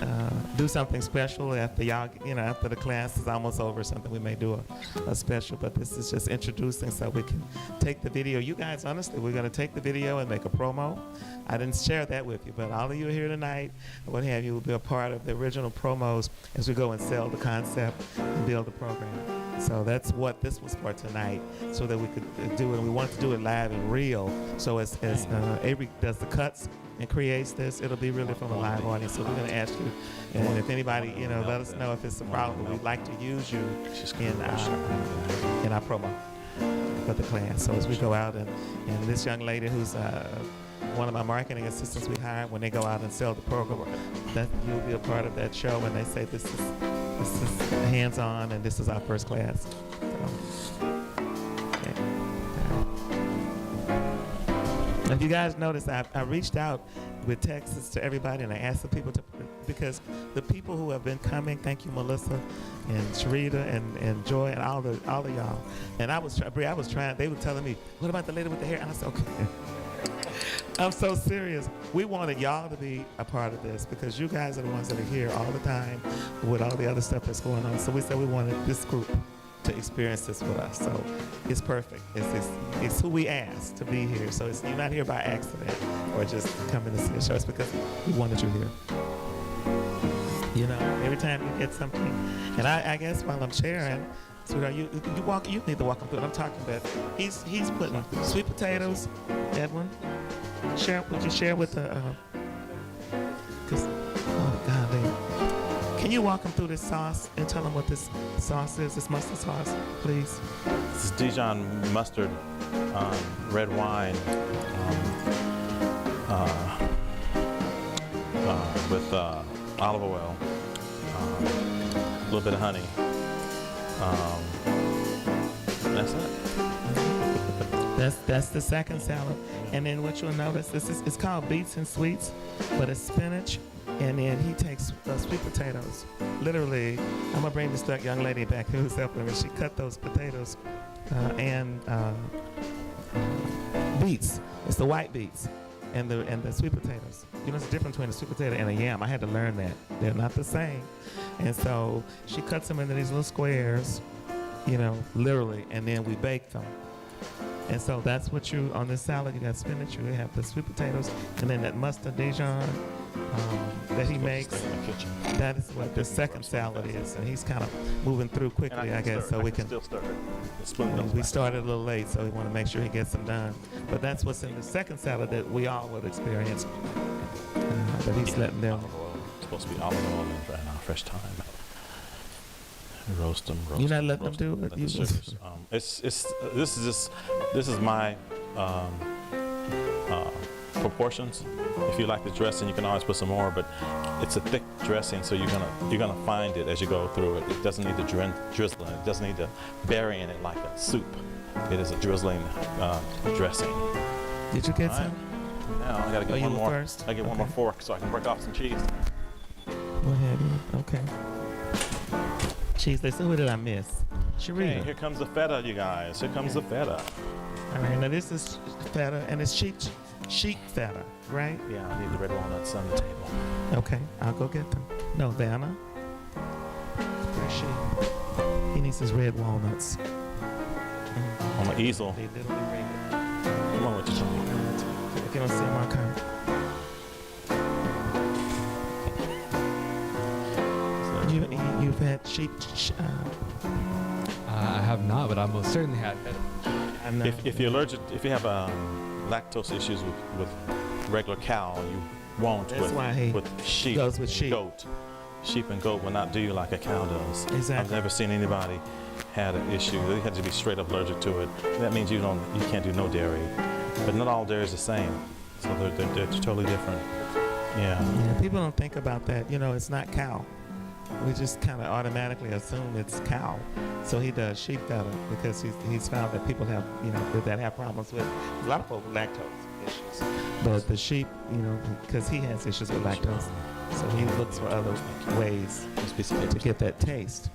do something special after y'all, you know, after the class is almost over, or something, we may do a special. But this is just introducing, so we can take the video. You guys, honestly, we're gonna take the video and make a promo. I didn't share that with you, but all of you here tonight, what have you, will be a part of the original promos as we go and sell the concept and build the program. So that's what this was for tonight, so that we could do it. And we wanted to do it live and real. So as Avery does the cuts and creates this, it'll be really from a live audience. So we're going to ask you, and if anybody, you know, let us know if it's a problem. But we'd like to use you in our promo for the class. So as we go out, and this young lady who's one of my marketing assistants we hired, when they go out and sell the program, that you'll be a part of that show when they say this is hands-on and this is our first class. So, okay. If you guys notice, I reached out with texts to everybody, and I asked the people to, because the people who have been coming, thank you, Melissa and Sharita and Joy and all of y'all. And I was trying, they were telling me, what about the lady with the hair? And I said, okay. I'm so serious. We wanted y'all to be a part of this because you guys are the ones that are here all the time with all the other stuff that's going on. So we said we wanted this group to experience this with us. So it's perfect. It's who we asked to be here. So you're not here by accident or just coming to see a show. It's because we wanted you here. You know, every time you get something, and I guess while I'm sharing, sweetheart, you need to walk him through it. I'm talking about, he's putting sweet potatoes, Edwin. Would you share with the, oh golly. Can you walk him through this sauce and tell him what this sauce is, this mustard sauce, please? This is Dijon mustard, red wine, with olive oil, a little bit of honey. That's it. That's the second salad. And then what you'll notice, it's called beets and sweets, but it's spinach. And then he takes sweet potatoes. Literally, I'm gonna bring this young lady back who's helping me. She cut those potatoes and beets. It's the white beets and the sweet potatoes. You know, there's a difference between a sweet potato and a yam. I had to learn that. They're not the same. And so she cuts them into these little squares, you know, literally, and then we bake them. And so that's what on this salad, you got spinach, you have the sweet potatoes, and then that mustard Dijon that he makes. That is what the second salad is. And he's kind of moving through quickly, I guess, so we can still stir it. We started a little late, so we want to make sure he gets them done. But that's what's in the second salad that we all would experience. But he's letting them. It's supposed to be olive oil and fresh thyme. Roast them. You're not letting them do it. This is my proportions. If you like the dressing, you can always put some more, but it's a thick dressing, so you're gonna find it as you go through it. It doesn't need to drizzle. It doesn't need to bury in it like a soup. It is a drizzling dressing. Did you get some? Now I gotta get one more. First? I get one more fork so I can break off some cheese. What have you? Okay. Cheese. So who did I miss? Sharita. Okay, here comes the feta, you guys. Here comes the feta. All right, now this is feta, and it's chic feta, right? Yeah, I need the red walnuts on the table. Okay, I'll go get them. No, Vanna. Where's she? He needs his red walnuts. On my easel. They literally ring it. Come on with you. If you don't see my car. You've had sheep. I have not, but I most certainly had. If you're allergic, if you have lactose issues with regular cow, you won't. That's why he with sheep. Goes with sheep. Goat. Sheep and goat will not do you like a cow does. Exactly. I've never seen anybody had an issue. They had to be straight up allergic to it. That means you can't do no dairy. But not all dairy is the same. So they're totally different. Yeah. People don't think about that. You know, it's not cow. We just kind of automatically assume it's cow. So he does sheep feta because he's found that people have, you know, that have problems with, a lot of people with lactose issues. But the sheep, you know, because he has issues with lactose. So he looks for other ways to get that taste.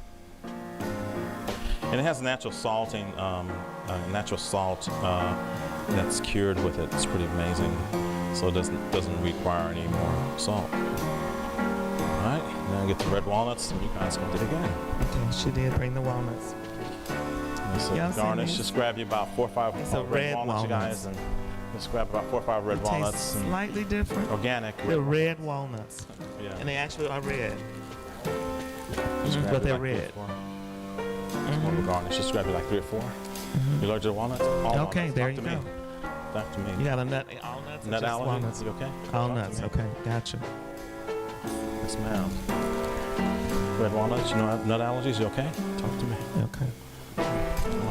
And it has natural salting, natural salt that's cured with it. It's pretty amazing. So it doesn't require any more salt. All right, now get the red walnuts, and you guys can do it again. Okay, she did bring the walnuts. So Y'all seen garnish. these? Just grab you about 4 or 5 It's a red red walnuts, you guys, and just grab about 4 or 5 red It walnuts. tastes And slightly different. organic. They're red walnuts, Yeah. and they actually are red. Just grab But you they're like 3 or red. 4. Just one to garnish. Just grab you like 3 or 4. You allergic to walnuts? All Okay, walnuts. there Talk you to me. go. Talk to me. You got a nut, all nuts, or Nut just allergy? walnuts? You okay? All Talk to nuts. me. Okay, gotcha. Yes, ma'am. Red walnuts, you know, have nut allergies, you okay? Talk to me. Okay. All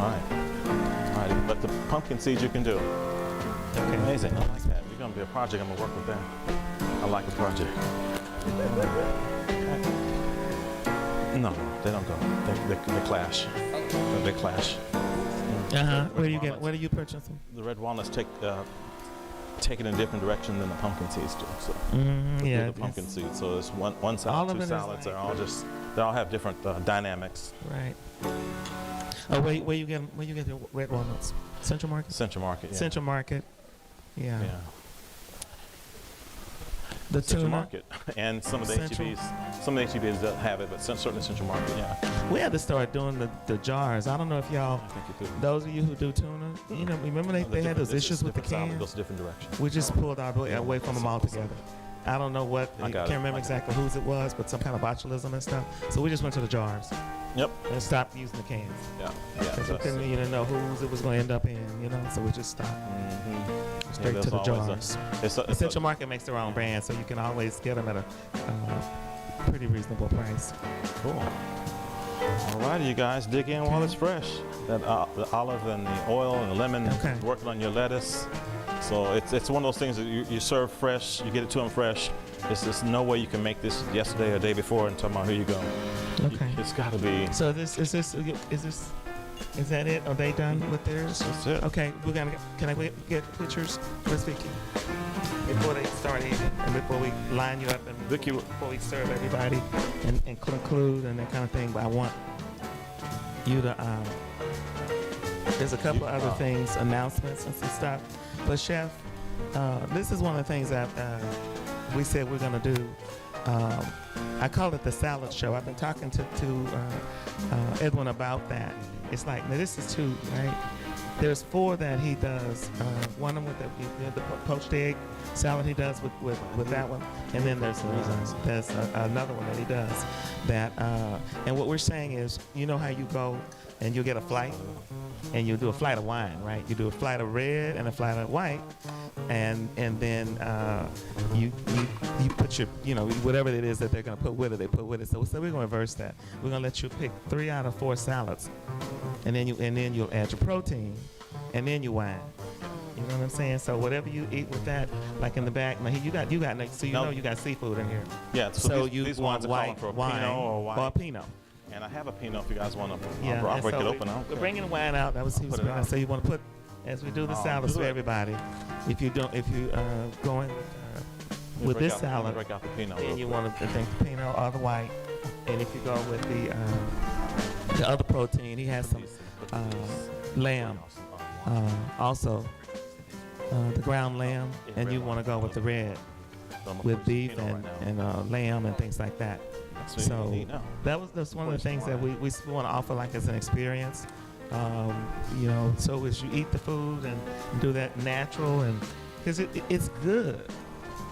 right. All right, but the pumpkin seeds you can do. Okay. Amazing, I like that. You're gonna be a project, I'm gonna work with them. I like a project. No, they don't go. They clash. They clash. Where do you purchase them? The red walnuts take it in a different direction than the pumpkin seeds do. So Yeah. the pumpkin seeds. So it's one All salad, of it two is salads. like- They all have different dynamics. Right. Oh, where you get your red walnuts? Central Market. Central Market. Yeah. Central Market. Yeah. Yeah. The Central tuna. Market and some of the Central. HEBs. Some of the HEBs don't have it, but certainly Central Market. Yeah. We had to start doing the jars. I don't know if y'all, I think you could. those of you who do tuna, you know, remember they had those issues with the cans? Goes a different direction. We just pulled our away from them altogether. I don't know what, I I got can't it. remember exactly whose it was, but some kind of botulism and stuff. So we just went to the jars Yep. and stopped using the cans. Yeah. Because we couldn't even know whose it was going to end up in, you know, so we just stopped straight to the jars. The Central Market makes their own brand, so you can always get them at a pretty reasonable price. Cool. All righty, you guys, dig in while it's fresh. That the olive and the oil and the lemon Okay. working on your lettuce. So it's one of those things that you serve fresh, you get it to them fresh. There's no way you can make this yesterday or the day before and tell them, here you go. Okay. It's got to be. So is that it? Are they done with theirs? That's it. Okay, can I get pictures? Where's Vicky? Before they start eating and before we line you up and Vicky, before we serve everybody and conclude and that kind of thing, but I want you to, there's a couple other things, announcements and some stuff. But Chef, this is one of the things that we said we're gonna do. I call it the salad show. I've been talking to Edwin about that. It's like, now this is 2, right? There's 4 that he does. One of them with the poached egg salad he does with that one, and then there's another one that he does. That and what we're saying is, you know how you go and you get a flight, and you do a flight of wine, right? You do a flight of red and a flight of white, and then you put your, you know, whatever it is that they're gonna put with it, they put with it. So we're gonna reverse that. We're gonna let you pick 3 out of 4 salads, and then you'll add your protein, and then your wine. You know what I'm saying? So whatever you eat with that, like in the back, now you got so you know you got seafood in here. Yeah. So these want wines are calling white for a wine Pinot or white. or a Pinot. And I have a Pinot if you guys want to. Yeah, I'll and break so it open. I don't We're care. bringing the wine out. That was he was Put it bringing. out. So you want to put, as we do the Oh, salads do for it. everybody. If you going Let me with break this out- let me salad, break out the Pinot. then real you quick. want to think the Pinot or the white. And if you go with the other protein, he has some lamb, also the ground lamb, and you want to go with the red So I'm gonna with put some beef Pinot and right now. lamb and things like that. That's what So you need now. that's one of the things that we want to offer like as an experience. You know, so as you eat the food and do that natural, and because it's good.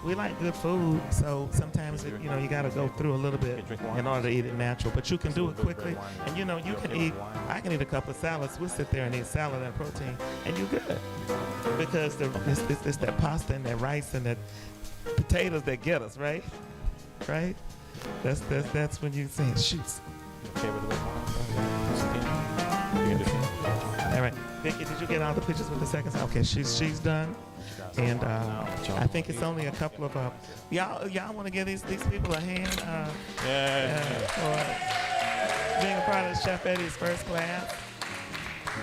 We like good food, so sometimes you know you got to go through a little bit in order to eat it natural. But you can do it quickly, and you know you can eat. I can eat a couple of salads. We'll sit there and eat salad and protein, and you're good because it's that pasta and that rice and that potatoes that get us right. That's when you say shoots. Okay with the red wine? You can do it. All right, Vicky, did you get all the pictures with the seconds? Okay, she's done. And I think it's only a couple of y'all want to give these people a hand for being a part of Chef Ede's first class.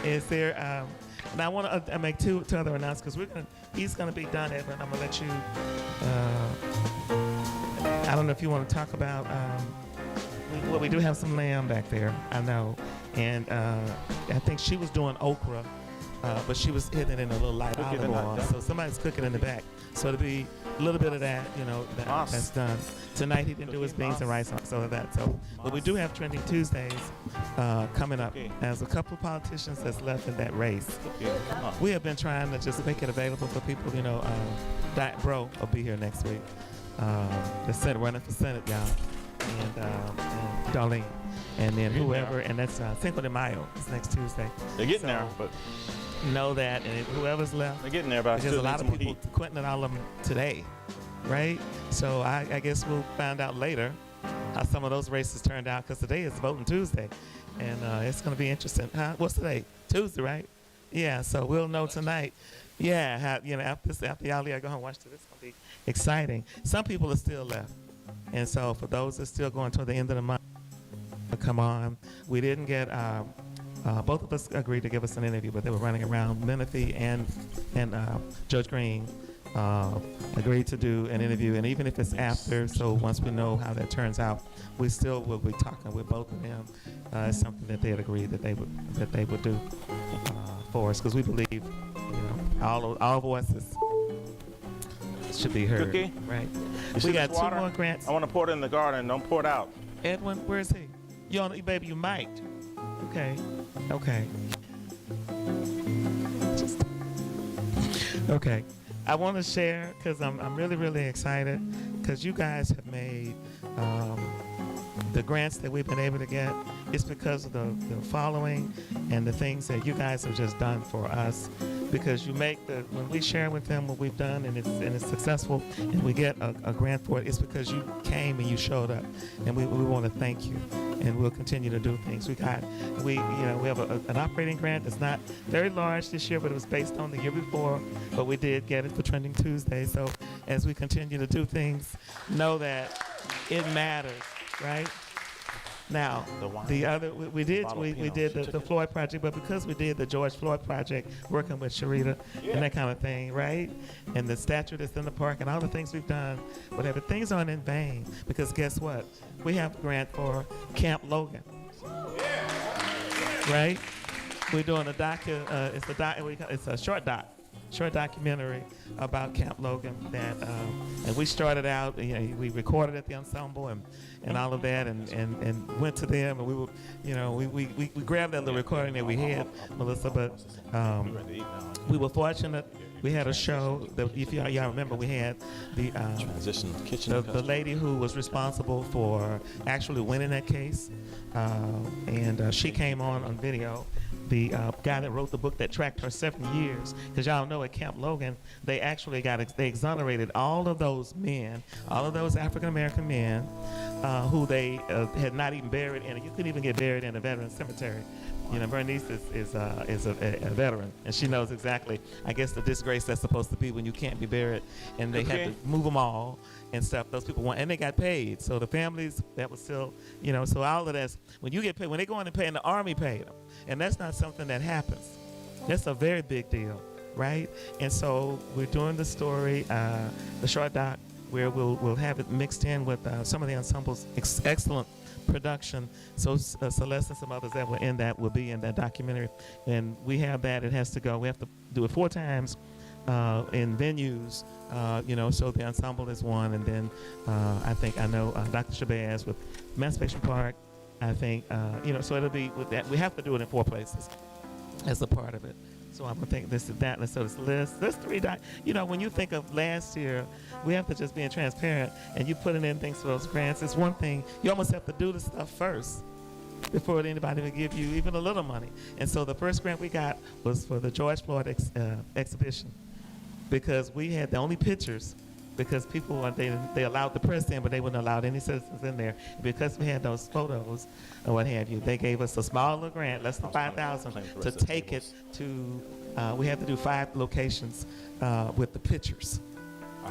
Is there? And I want to make two other announcements because he's gonna be done, Edwin. I'm gonna let you. I don't know if you want to talk about. We do have some lamb back there, I know, and I think she was doing okra, but she was hitting it in a little light Cooking olive in oil. that, So somebody's cooking in the back. So it'll be a little bit of that, that's done. Tonight he didn't do his beans and rice and some of that. So, but we do have Trending Tuesdays coming up. There's a couple of politicians that's left in that race. We have been trying to just make it available for people. Diet Bro will be here next week. The Senate running for Senate, y'all, and Darlene, and then whoever, and that's Cinco de Mayo. It's next Tuesday. They're getting there, but know that, and whoever's left, they're getting there. But there's a lot of people quitting and all of them today, right? So I guess we'll find out later how some of those races turned out, because today is Voting Tuesday, and it's going to be interesting. What's today? Tuesday, right? Yeah. So we'll know tonight. Yeah. After y'all go home and watch this, it's going to be exciting. Some people are still left, and so for those that are still going toward the end of the month, come on. We didn't get. Both of us agreed to give us an interview, but they were running around. Menifee and Judge Green agreed to do an interview, and even if it's after, so once we know how that turns out, we still will be talking with both of them. It's something that they had agreed that they would do for us, because we believe, all voices should be heard. Cookie? Right. We got two more grants. I want to pour it in the garden. Don't pour it out. Edwin, where is he? Baby, you might. Okay. Okay. I want to share, because I'm really, really excited, because you guys have made the grants that we've been able to get. It's because of the following and the things that you guys have just done for us. Because you make when we share with them what we've done and it's successful, and we get a grant for it, it's because you came and you showed up, and we want to thank you, and we'll continue to do things. We have an operating grant that's not very large this year, but it was based on the year before, but we did get it for Trending Tuesday. So as we continue to do things, know that it matters, right? Now, the other, we did the Floyd Project, but because we did the George Floyd Project, working with Sharita and that kind of thing, right? And the statue that's in the park and all the things we've done, whatever, things aren't in vain, because guess what? We have a grant for Camp Logan, right? We're doing it's a short documentary about Camp Logan that, and we started out, we recorded at the ensemble and all of that, and went to them, and we were, we grabbed that little recording that we had, Melissa, but we were fortunate. We had a show that, if y'all remember, we had the transition kitchen. The lady who was responsible for actually winning that case, and she came on video. The guy that wrote the book that tracked her 7 years, because y'all know at Camp Logan, they actually they exonerated all of those men, all of those African American men who they had not even buried in. You couldn't even get buried in a veteran cemetery. Bernice is a veteran, and she knows exactly, I guess, the disgrace that's supposed to be when you can't be buried, and they had to move them all and stuff. Those people and they got paid. So the families that was still, so all of that's, when you get paid, when they go in and pay, and the Army paid them, and that's not something that happens. That's a very big deal, right? And so we're doing the story, the short doc, where we'll have it mixed in with some of the ensemble's excellent production. So Celeste and some others that were in that will be in that documentary, and we have that. It has to go. We have to do it 4 times in venues. So the ensemble is one, and then I know Dr. Shabazz with Emancipation Park. I think so it'll be with that. We have to do it in 4 places as a part of it. So I'm gonna think this is that. And so this list, this 3 when you think of last year, we have to just be transparent, and you putting in things for those grants. It's one thing. You almost have to do the stuff first before anybody will give you even a little money. And so the first grant we got was for the George Floyd exhibition, because we had the only pictures, because people they allowed the press in, but they wouldn't allow any citizens in there. Because we had those photos and what have you, they gave us a small little grant, less than $5,000, to take it to. We had to do 5 locations with the pictures.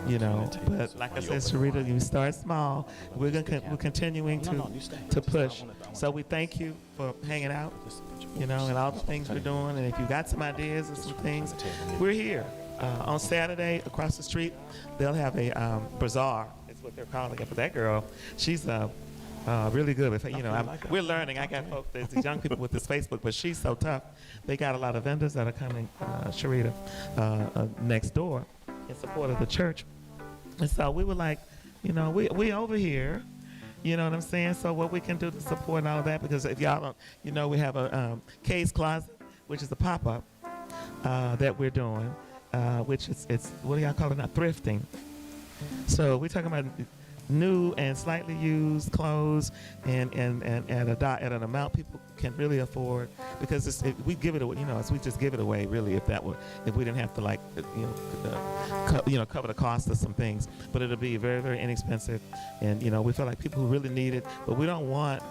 But like I said, Sharita, you start small. We're continuing to push. So we thank you for hanging out, and all the things we're doing. And if you got some ideas and some things, we're here. On Saturday, across the street, they'll have a bazaar. It's what they're calling it. But that girl, she's really good. We're learning. I got folks, there's these young people with this Facebook, but she's so tough. They got a lot of vendors that are coming, Sharita, next door in support of the church. And so we were like, we over here. You know what I'm saying? So what we can do to support and all of that, because if y'all don't, we have a Kay's Closet, which is a pop-up that we're doing, which is, what do y'all call it now? Thrifting. So we're talking about new and slightly used clothes and at an amount people can really afford, because we give it away, we just give it away really if we didn't have to cover the cost of some things, but it'll be very, very inexpensive, and we feel like people who really need it, but we don't want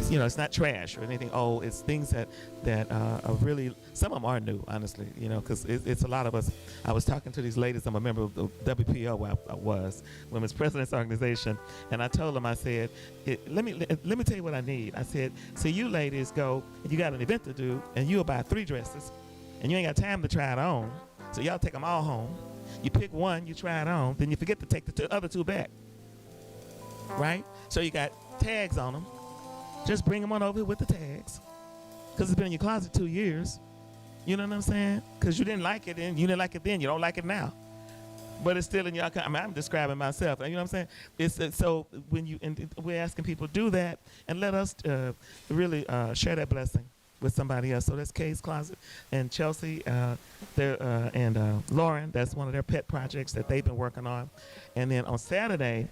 it's not trash or anything. It's things that are really, some of them are new, honestly, because it's a lot of us. I was talking to these ladies. I'm a member of the WPO, where I was, Women's President's Organization, and I told them, I said, let me tell you what I need. I said, so you ladies go, and you got an event to do, and you'll buy 3 dresses, and you ain't got time to try it on, so y'all take them all home. You pick one, you try it on, then you forget to take the other 2 back, right? So you got tags on them. Just bring them on over here with the tags, because it's been in your closet 2 years. You know what I'm saying? Because you didn't like it, and you didn't like it then. You don't like it now, but it's still in your. I'm describing myself. You know what I'm saying? So when we're asking people to do that, and let us really share that blessing with somebody else. So that's Kay's Closet, and Chelsea, and Lauren. That's one of their pet projects that they've been working on. And then on Saturday,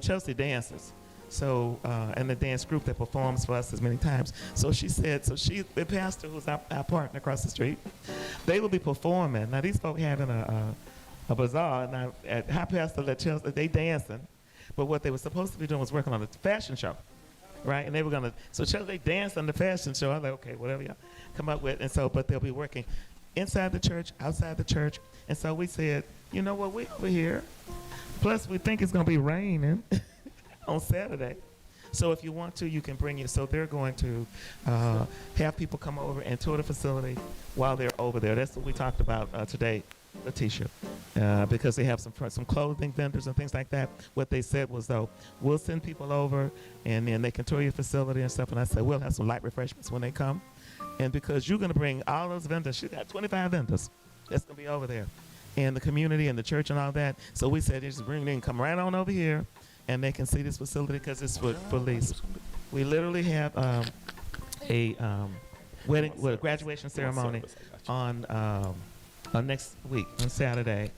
Chelsea dances. So, and the dance group that performs for us as many times. So she said, the pastor who's our partner across the street, they will be performing. Now these folks having a bazaar. Now at High Pastor let Chelsea, they dancing, but what they were supposed to be doing was working on a fashion show, right? And they were so Chelsea, they danced on the fashion show. I was like, okay, whatever y'all come up with. And so, but they'll be working inside the church, outside the church. And so we said, you know what, we over here. Plus we think it's gonna be raining on Saturday. So if you want to, you can bring it. So they're going to have people come over and tour the facility while they're over there. That's what we talked about today, Letitia, because they have some clothing vendors and things like that. What they said was, though, we'll send people over and then they can tour your facility and stuff. And I said, we'll have some light refreshments when they come. And because you're going to bring all those vendors, she got 25 vendors that's going to be over there, and the community and the church and all that. So we said, just bring them, come right on over here, and they can see this facility because it's for lease. We literally have a graduation ceremony on next week, on Saturday,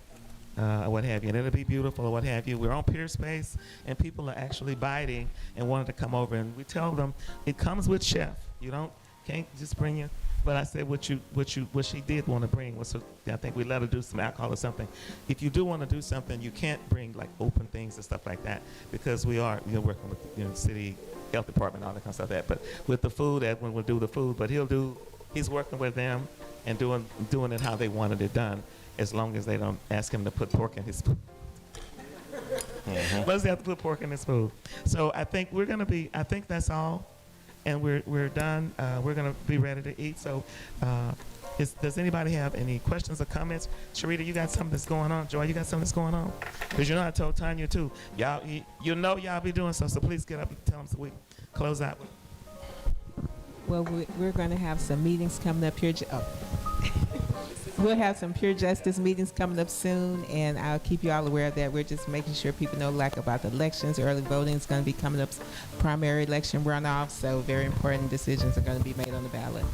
what have you. And it'll be beautiful or what have you. We're on Peer Space, and people are actually biting and wanting to come over. And we tell them it comes with chef. Can't just bring you. But I said what she did want to bring was, I think we let her do some alcohol or something. If you do want to do something, you can't bring like open things and stuff like that, because we are working with the city health department and all that kind of stuff. But with the food, Edwin will do the food, but he's working with them and doing it how they wanted it done, as long as they don't ask him to put pork in his food. Unless they have to put pork in his food. So I think I think that's all. And we're done. We're gonna be ready to eat. So, does anybody have any questions or comments? Sharita, you got something that's going on. Joy, you got something that's going on? Because I told Tanya too. Y'all, y'all be doing so. So please get up and tell them so we close out. Well, we're going to have some meetings coming up here. We'll have some Pure Justice meetings coming up soon, and I'll keep you all aware of that. We're just making sure people know about the elections. Early voting is going to be coming up, primary election runoff, so very important decisions are going to be made on the ballot.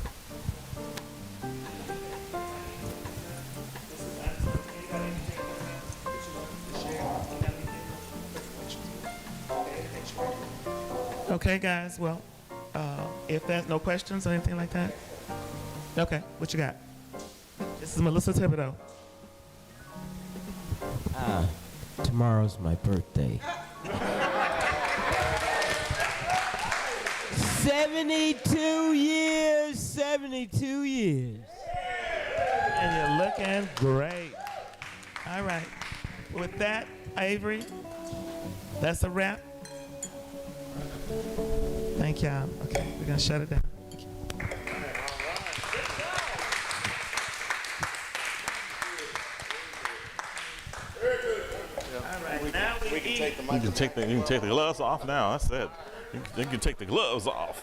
Okay, guys. Well, if there's no questions or anything like that, okay, what you got? This is Melissa Thibodeau. Tomorrow's my birthday. 72 years, 72 years. And you're looking great. All right. With that, Avery, that's a wrap. Thank y'all. Okay, we're going to shut it down. right, now we You can take the gloves off now. That's it. You can take the gloves off.